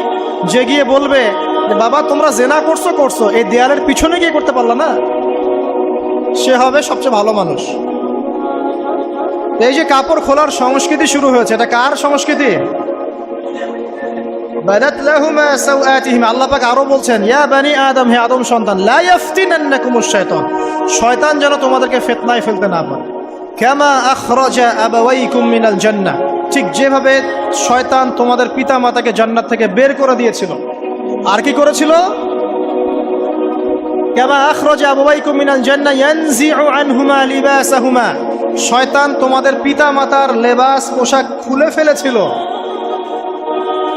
যে গিয়ে বলবে যে বাবা তোমরা জেনা করছো, এই দেয়ালের পিছনে গিয়ে করতে পারলা না, সে হবে সবচেয়ে ভালো মানুষ। এই যে কাপড় খোলার সংস্কৃতি শুরু হয়েছে, এটা কার সংস্কৃতি? বাদাত লাহুমা সাওআতিহিম। আল্লাহ পাক আরো বলছেন, ইয়া বানি আদম, হে আদম সন্তান, লা ইয়াফতিনান্নাকুমুশ শাইতান, শয়তান যেন তোমাদেরকে ফিতনায় ফেলতে না পারে। কামা আখরাজা আবাওয়াইকুম মিনাল জান্নাহ, ঠিক যেভাবে শয়তান তোমাদের পিতা মাতাকে জান্নাত থেকে বের করে দিয়েছিল। আর কি করেছিল? কামা আখরাজা আবাওয়াইকুম মিনাল জান্নাহ ইয়ানজিউ আনহুমা লিবাসাহুমা, শয়তান তোমাদের পিতা মাতার লেবাস পোশাক খুলে ফেলেছিল।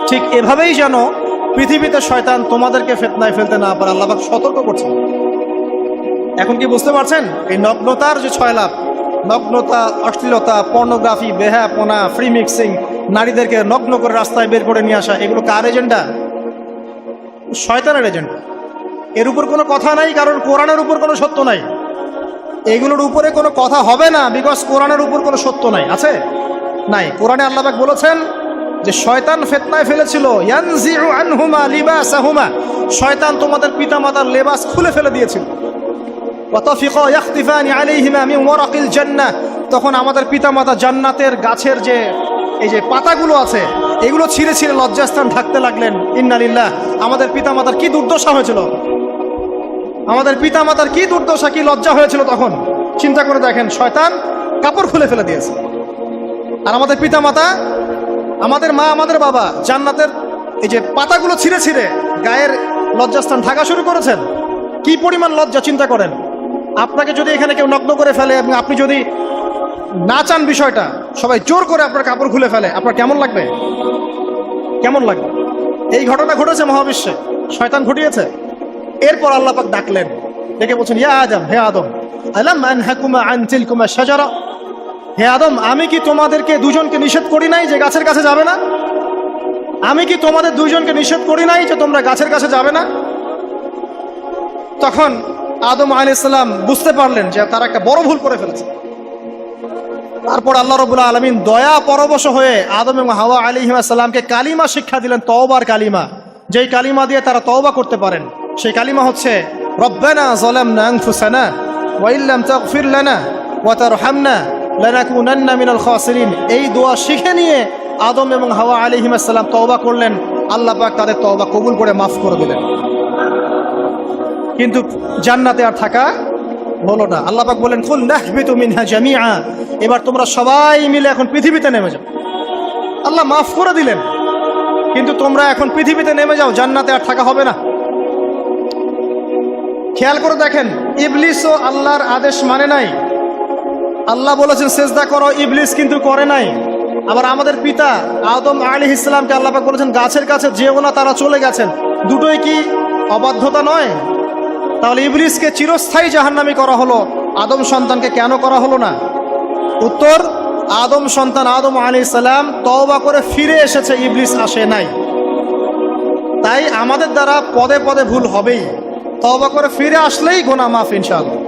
ঠিক এভাবেই যেন পৃথিবীতে শয়তান তোমাদেরকে ফিতনায় ফেলতে না পারে আল্লাহ পাক সতর্ক করছেন। এখন কি বুঝতে পারছেন? এই নগ্নতার যে 6 লাভ, নগ্নতা, অশ্লীলতা, পর্নোগ্রাফি, বেহাপনা, ফ্রি মিক্সিং, নারীদেরকে নগ্ন করে রাস্তায় বের করে নিয়ে আসা, এগুলো কার এজেন্ডা? শয়তানের এজেন্ডা। এর উপর কোনো কথা নাই, কারণ কোরআনের উপর কোনো সত্য নাই। এগুলোর উপরে কোনো কথা হবে না, বিকজ কোরআনের উপর কোনো সত্য নাই। আছে? নাই। কোরআনে আল্লাহ পাক বলেছেন যে শয়তান ফিতনায় ফেলেছিল, ইয়ানজিউ আনহুমা লিবাসাহুমা, শয়তান তোমাদের পিতামাতার লেবাস খুলে ফেলে দিয়েছিল। ওয়াতাফিকা ইয়াখতিফানি আলাইহিমা মিন ওয়ারাকিল জান্নাহ, তখন আমাদের পিতামাতা জান্নাতের গাছের যে এই যে পাতাগুলো আছে এগুলো ছিঁড়ে ছিঁড়ে লজ্জাস্থান ঢাকতে লাগলেন। ইন্না লিল্লাহ। আমাদের পিতামাতার কি দুর্দশা হয়েছিল, আমাদের পিতামাতার কি দুর্দশা, কি লজ্জা হয়েছিল তখন। চিন্তা করে দেখেন, শয়তান কাপড় খুলে ফেলে দিয়েছে। আর আমাদের পিতামাতা, আমাদের মা, আমাদের বাবা জান্নাতের এই যে পাতাগুলো ছিঁড়ে ছিঁড়ে গায়ের লজ্জাস্থান ঢাকা শুরু করেছেন। কি পরিমাণ লজ্জা চিন্তা করেন। আপনাকে যদি এখানে কেউ নগ্ন করে ফেলে এবং আপনি যদি না চান বিষয়টা, সবাই জোর করে আপনার কাপড় খুলে ফেলে, আপনার কেমন লাগবে? কেমন লাগবে? এই ঘটনা ঘটেছে মহাবিশ্বে, শয়তান ঘটিয়েছে। এরপর আল্লাহ পাক ডাকলেন, ডেকে বলছেন, ইয়া আদম, হে আদম, আলাম আনহাকুমা আন তিলকুমা শাজারা, হে আদম, আমি কি তোমাদেরকে দুজনকে নিষেধ করি নাই যে গাছের কাছে যাবে না? আমি কি তোমাদের দুইজনকে নিষেধ করি নাই যে তোমরা গাছের কাছে যাবে না? তখন আদম আলাইহিস সালাম বুঝতে পারলেন যে তারা একটা বড় ভুল করে ফেলেছে। তারপর আল্লাহ রাব্বুল আলামিন দয়া পরবশ হয়ে আদম এবং হাওয়া আলাইহিস সালামকে কালিমা শিক্ষা দিলেন, তওবার কালিমা, যেই কালিমা দিয়ে তারা তওবা করতে পারেন। সেই কালিমা হচ্ছে রব্বানা যালামনা আনফুসানা ওয়া ইল্লাম তাগফির লানা ওয়া তারহামনা লানাকুনান্না মিনাল খাসিরিন। এই দোয়া শিখে নিয়ে আদম এবং হাওয়া আলাইহিস সালাম তওবা করলেন। আল্লাহ পাক তাদের তওবা কবুল করে মাফ করে দিলেন। কিন্তু জান্নাতে আর থাকা হলো না। আল্লাহ পাক বলেন, কুল নাহবিতু মিনহা জামিআ, এবার তোমরা সবাই মিলে এখন পৃথিবীতে নেমে যাও। আল্লাহ মাফ করে দিলেন, কিন্তু তোমরা এখন পৃথিবীতে নেমে যাও, জান্নাতে আর থাকা হবে না। খেয়াল করে দেখেন, ইবলিসও আল্লাহর আদেশ মানে নাই। আল্লাহ বলেছেন সেজদা করো, ইবলিস কিন্তু করে নাই। আবার আমাদের পিতা আদম আলাইহিস সালামকে আল্লাহ পাক বলেছেন গাছের কাছে যেও না, তারা চলে গেছেন। দুটোই কি অবাধ্যতা নয়? তাহলে ইবলিসকে চিরস্থায়ী জাহান্নামী করা হলো, আদম সন্তানকে কেন করা হলো না? উত্তর, আদম সন্তান আদম আলাইহিস সালাম তওবা করে ফিরে এসেছে, ইবলিস আসে নাই। তাই আমাদের দ্বারা পদে পদে ভুল হবেই, তওবা করে ফিরে আসলেই গুনাহ মাফ ইনশাআল্লাহ।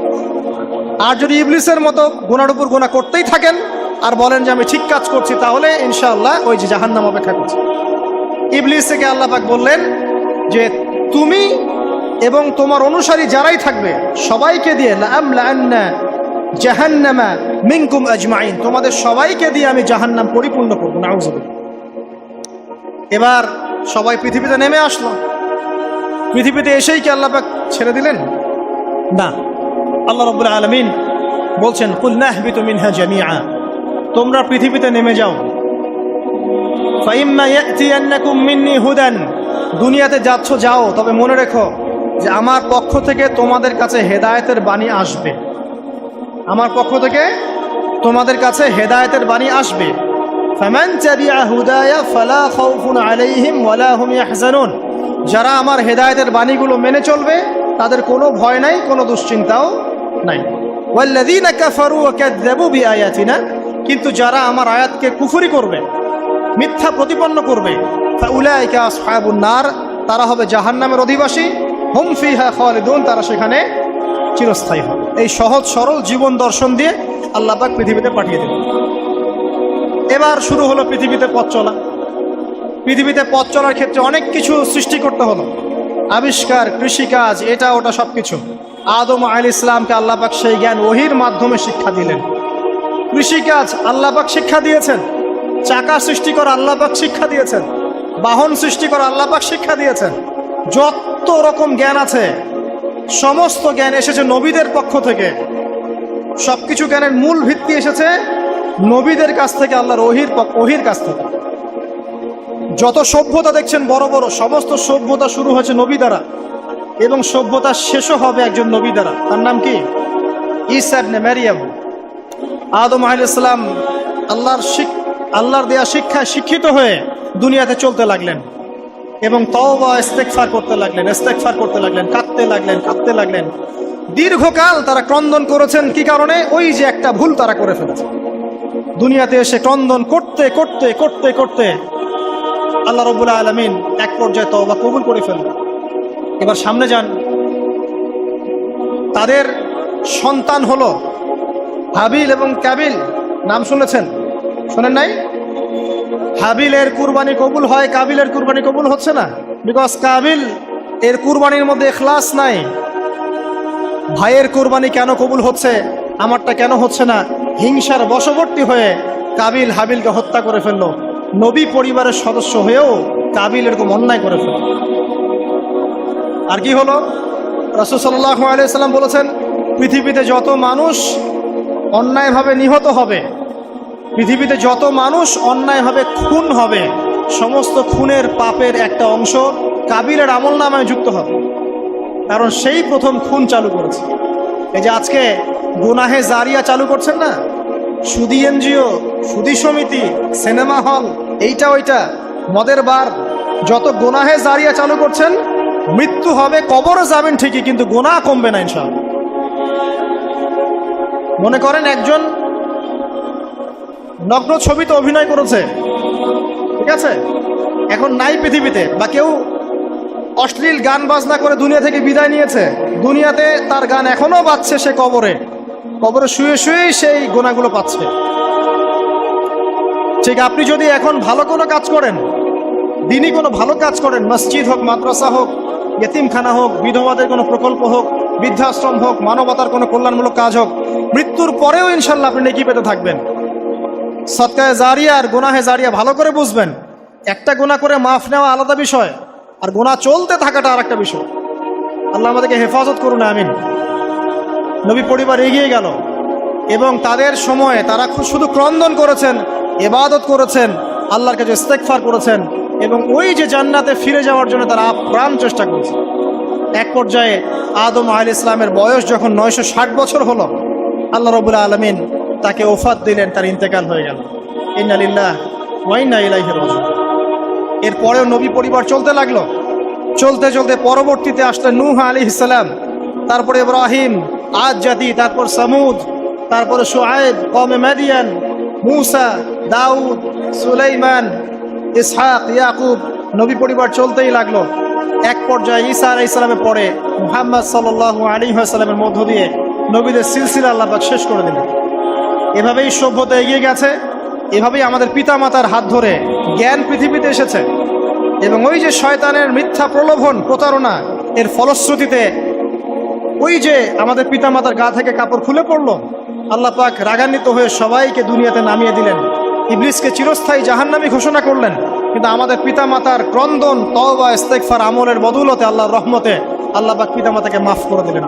আর যদি ইবলিসের মতো গুনার উপর গুনাহ করতেই থাকেন আর বলেন যে আমি ঠিক কাজ করছি, তাহলে ইনশাআল্লাহ ওই যে জাহান্নাম অপেক্ষা করছে। ইবলিসকে আল্লাহ পাক বললেন যে তুমি এবং তোমার অনুসারী যারাই থাকবে সবাইকে দিয়ে লাআমলাআন্না জাহান্নামা মিনকুম আজমাইন, তোমাদের সবাইকে দিয়ে আমি জাহান্নাম পরিপূর্ণ করব। নাউযুবিল্লাহ। এবার সবাই পৃথিবীতে নেমে আসলো। পৃথিবীতে এসেই কি আল্লাহ পাক ছেড়ে দিলেন? না। আল্লাহ রাব্বুল আলামিন বলছেন, কুল নাহবিতু মিনহা জামিআ, তোমরা পৃথিবীতে নেমে যাও। ফাইম্মা ইয়াতিয়ান্নাকুম মিন্নি হুদান, দুনিয়াতে যাচ্ছ যাও, তবে মনে রেখো যে আমার পক্ষ থেকে তোমাদের কাছে হেদায়েতের বাণী আসবে। আমার পক্ষ থেকে তোমাদের কাছে হেদায়েতের বাণী আসবে। ফামান তাবিআ হুদায়া ফালা খাউফুন আলাইহিম ওয়ালা হুম ইয়াহজানুন, যারা আমার হেদায়েতের বাণীগুলো মেনে চলবে তাদের কোনো ভয় নাই, কোনো দুশ্চিন্তাও নাই। ওয়াল্লাযীনা কাফারু ওয়া কাযযাবু বিআয়াতিনা, কিন্তু যারা আমার আয়াতকে কুফরি করবে, মিথ্যা প্রতিপন্ন করবে, ফাউলাইকা আসহাবুন নার, তারা হবে জাহান্নামের অধিবাসী। হুম ফিহা খালিদুন, তারা সেখানে চিরস্থায়ী হবে। এই সহজ সরল জীবন দর্শন দিয়ে আল্লাহ পাক পৃথিবীতে পাঠিয়ে দিলেন। এবার শুরু হলো পৃথিবীতে পথ চলা। পৃথিবীতে পথ চলার ক্ষেত্রে অনেক কিছু সৃষ্টি করতে হলো, আবিষ্কার, কৃষিকাজ, এটা ওটা সব কিছু। আদম আলাইহিস সালামকে আল্লাহ পাক সেই জ্ঞান ওহীর মাধ্যমে শিক্ষা দিলেন। কৃষিকাজ আল্লাহ পাক শিক্ষা দিয়েছেন, চাকা সৃষ্টি করা আল্লাহ পাক শিক্ষা দিয়েছেন, বাহন সৃষ্টি করা আল্লাহ পাক শিক্ষা দিয়েছেন। যত রকম জ্ঞান আছে সমস্ত জ্ঞান এসেছে নবীদের পক্ষ থেকে। সবকিছু জ্ঞানের মূল ভিত্তি এসেছে নবীদের কাছ থেকে, আল্লাহর ওহীর কাছ থেকে। যত সভ্যতা দেখছেন বড় বড়, সমস্ত সভ্যতা শুরু হয়েছে নবী দ্বারা, এবং সভ্যতা শেষও হবে একজন নবী দ্বারা। তার নাম কি? ঈসা ইবনে মারইয়াম। আদম আলাইহিস সালাম আল্লাহর দেয়া শিক্ষায় শিক্ষিত হয়ে দুনিয়াতে চলতে লাগলেন এবং তওবা ইস্তেগফার করতে লাগলেন, কাঁদতে লাগলেন। দীর্ঘকাল তারা ক্রন্দন করেছেন। কি কারণে? ওই যে একটা ভুল তারা করে ফেলেছে। দুনিয়াতে এসে ক্রন্দন করতে করতে করতে করতে আল্লাহ রাব্বুল আলামিন এক পর্যায়ে তওবা কবুল করে ফেললেন। এবার সামনে যান, তাদের সন্তান হলো হাবিল এবং কাবিল। নাম শুনেছেন? শোনেন নাই? হাবিলের কুরবানি কবুল হয়, কাবিলের কুরবানি কবুল হচ্ছে না। বিকজ কাবিল এর কুরবানির মধ্যে ইখলাস নাই। ভাইয়ের কুরবানি কেন কবুল হচ্ছে, আমারটা কেন হচ্ছে না? হিংসার বশবর্তী হয়ে কাবিল হাবিলকে হত্যা করে ফেললো। নবী পরিবারের সদস্য হয়েও কাবিল এরকম অন্যায় করে ফেলল। আর কি হলো? রাসূল সাল্লাল্লাহু আলাইহি ওয়াসাল্লাম বলেছেন, পৃথিবীতে যত মানুষ অন্যায়ভাবে নিহত হবে, পৃথিবীতে যত মানুষ অন্যায়ভাবে খুন হবে, সমস্ত খুনের পাপের একটা অংশ কাবিলের আমলনামায় যুক্ত হবে। কারণ সেই প্রথম খুন চালু করেছে। এই যে আজকে গুনাহে জারিয়া চালু করছেন না, সুদী এনজিও, সুদী সমিতি, সিনেমা হল, এইটা ওইটা, মদের বার, যত গুনাহে জারিয়া চালু করছেন, মৃত্যু হবে, কবরে যাবেন ঠিকই, কিন্তু গুনাহ কমবে না ইনশাআল্লাহ। মনে করেন একজন নগ্ন ছবিতে অভিনয় করেছে, ঠিক আছে, এখন নাই পৃথিবীতে, বা কেউ অশ্লীল গান বাজনা করে দুনিয়া থেকে বিদায় নিয়েছে, দুনিয়াতে তার গান এখনো বাজছে, সে কবরে শুয়ে শুয়েই সেই গুনাহগুলো পাচ্ছে। ঠিক আপনি যদি এখন ভালো কোনো কাজ করেন, দিনই কোনো ভালো কাজ করেন, মসজিদ হোক, মাদ্রাসা হোক, ইয়েতিমখানা হোক, বিধবাদের কোনো প্রকল্প হোক, বৃদ্ধাশ্রম হোক, মানবতার কোনো কল্যাণমূলক কাজ হোক, মৃত্যুর পরেও ইনশাল্লাহ আপনি নেকি পেতে থাকবেন। সদকায়ে জারিয়া আর গুনাহে জারিয়া ভালো করে বুঝবেন। একটা গুনাহ করে মাফ নেওয়া আলাদা বিষয়, আর গুনাহ চলতে থাকাটা আর একটা বিষয়। আল্লাহ আমাদেরকে হেফাজত করুন, আমিন। নবী পরিবার এগিয়ে গেল এবং তাদের সময়ে তারা শুধু ক্রন্দন করেছেন, ইবাদত করেছেন, আল্লাহর কাছে ইস্তেগফার করেছেন, এবং ওই যে জান্নাতে ফিরে যাওয়ার জন্য তারা আপ্রাণ চেষ্টা করেছে। এক পর্যায়ে আদম আলাইহিস সালামের বয়স যখন 960 বছর হলো, আল্লাহ রাব্বুল আলামিন তাকে ওফাত দিলেন, তার ইন্তেকাল হয়ে গেল। ইন্না লিল্লাহি ওয়া ইন্না ইলাইহি রাজিউন। এরপরেও নবী পরিবার চলতে লাগলো, চলতে চলতে পরবর্তীতে আসলেন নূহ আলাইহিস সালাম, তারপরে ইব্রাহিম, আদ জাতি, তারপর সামুদ, তারপরে শুআয়ব, কওমে মাদিয়ান, মূসা, দাউদ, সুলাইমান, ইসহাক, ইয়াকুব। নবী পরিবার চলতেই লাগলো। এক পর্যায়ে ঈসা আলাইহিস সালামের পরে মুহাম্মদ সাল্লাল্লাহু আলাইহি ওয়াসাল্লামের মধ্য দিয়ে নবীদের সিলসিলা আল্লাহ পাক শেষ করে দিলেন। এভাবেই সভ্যতা এগিয়ে গেছে, এভাবেই আমাদের পিতামাতার হাত ধরে জ্ঞান পৃথিবীতে এসেছে। এবং ওই যে শয়তানের মিথ্যা প্রলোভন, প্রতারণা, এর ফলশ্রুতিতে ওই যে আমাদের পিতামাতার গা থেকে কাপড় খুলে পড়লো, আল্লাহ পাক রাগান্বিত হয়ে সবাইকে দুনিয়াতে নামিয়ে দিলেন, ইবলিসকে চিরস্থায়ী জাহান্নামী ঘোষণা করলেন। কিন্তু আমাদের পিতামাতার ক্রন্দন, তওবা, ইস্তেগফার আমলের বদৌলতে, আল্লাহর রহমতে আল্লাহ পাক পিতামাতাকে মাফ করে দিলেন।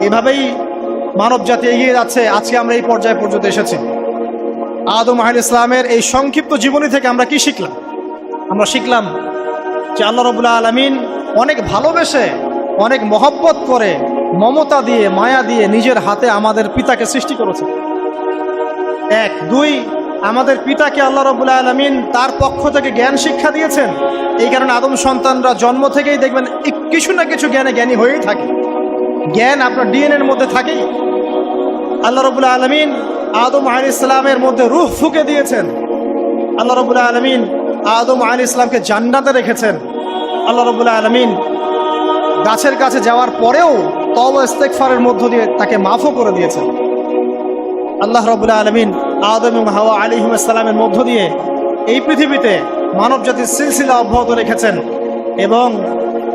এভাবেই মানব জাতি এগিয়ে যাচ্ছে। আজকে আমরা এই পর্যায়ে পর্যন্ত এসেছি। আদম আলাইহিস সালামের এই সংক্ষিপ্ত জীবনী থেকে আমরা কি শিখলাম? আমরা শিখলাম যে আল্লাহ রাব্বুল আলামিন অনেক ভালোবেসে, অনেক মহব্বত করে, মমতা দিয়ে, মায়া দিয়ে নিজের হাতে আমাদের পিতাকে সৃষ্টি করেছে। এক, দুই, আমাদের পিতাকে আল্লাহ রাব্বুল আলামিন তার পক্ষ থেকে জ্ঞান শিক্ষা দিয়েছেন। এই কারণে আদম সন্তানরা জন্ম থেকেই দেখবেন কিছু না কিছু জ্ঞানী হয়েই থাকে। জ্ঞান আপনার ডিএনএর মধ্যে থাকেই। আল্লাহ রাব্বুল আলামিন আদম আলাইহিস সালামের মধ্যে রূহ ফুঁকে দিয়েছেন। আল্লাহ রাব্বুল আলামিন আদম আলাইহিস সালামকে জান্নাতে রেখেছেন। আল্লাহ রাব্বুল আলামিন গাছের কাছে যাওয়ার পরেও তওবা ইস্তেগফারের মধ্য দিয়ে তাকে মাফও করে দিয়েছেন। আল্লাহ রাব্বুল আলামিন আদম এবং হাওয়া আলাইহিস সালামের মধ্য দিয়ে এই পৃথিবীতে মানব জাতির সিলসিলা অব্যাহত রেখেছেন এবং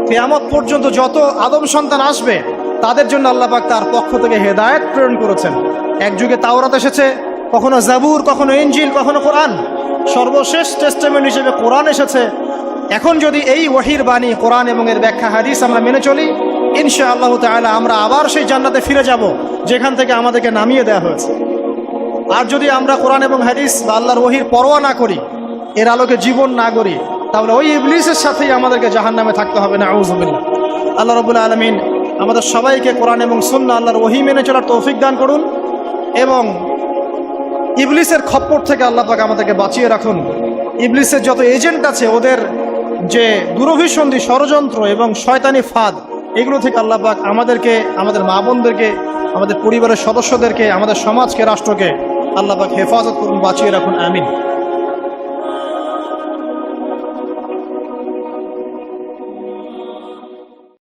কিয়ামত পর্যন্ত যত আদম সন্তান আসবে তাদের জন্য আল্লাহ পাক তার পক্ষ থেকে হেদায়েত প্রেরণ করেছেন। এক যুগে তাওরাত এসেছে, কখনো জাবুর, কখনো ইনজিল, কখনো কোরআন, সর্বশেষ টেস্টামেন্ট হিসেবে কোরআন এসেছে। এখন যদি এই ওহীর বাণী কোরআন এবং এর ব্যাখ্যা হাদিস আমরা মেনে চলি, ইনশাআল্লাহ তাআলা আমরা আবার সেই জান্নাতে ফিরে যাব যেখান থেকে আমাদেরকে নামিয়ে দেওয়া হয়েছে। আর যদি আমরা কোরআন এবং হাদিস বা আল্লাহর ওহীর পরোয়া না করি, এর আলোকে জীবন না করি, তাহলে ওই ইবলিসের সাথেই আমাদেরকে জাহান্নামে থাকতে হবে। নাউযুবিল্লাহ। আল্লাহ রাব্বুল আলামিন আমাদের সবাইকে কোরআন এবং সুন্নাহ আল্লাহর ওহী মেনে চলার তৌফিক দান করুন এবং ইবলিসের খপ্পর থেকে আল্লাহ পাক আমাদেরকে বাঁচিয়ে রাখুন। ইবলিসের যত এজেন্ট আছে, ওদের যে দুরভিসন্ধি, ষড়যন্ত্র এবং শয়তানি ফাঁদ, এগুলো থেকে আল্লাহ পাক আমাদেরকে, আমাদের মা বোনদেরকে, আমাদের পরিবারের সদস্যদেরকে, আমাদের সমাজকে, রাষ্ট্রকে আল্লাহ পাক হেফাজত করুন, বাঁচিয়ে রাখুন। আমিন।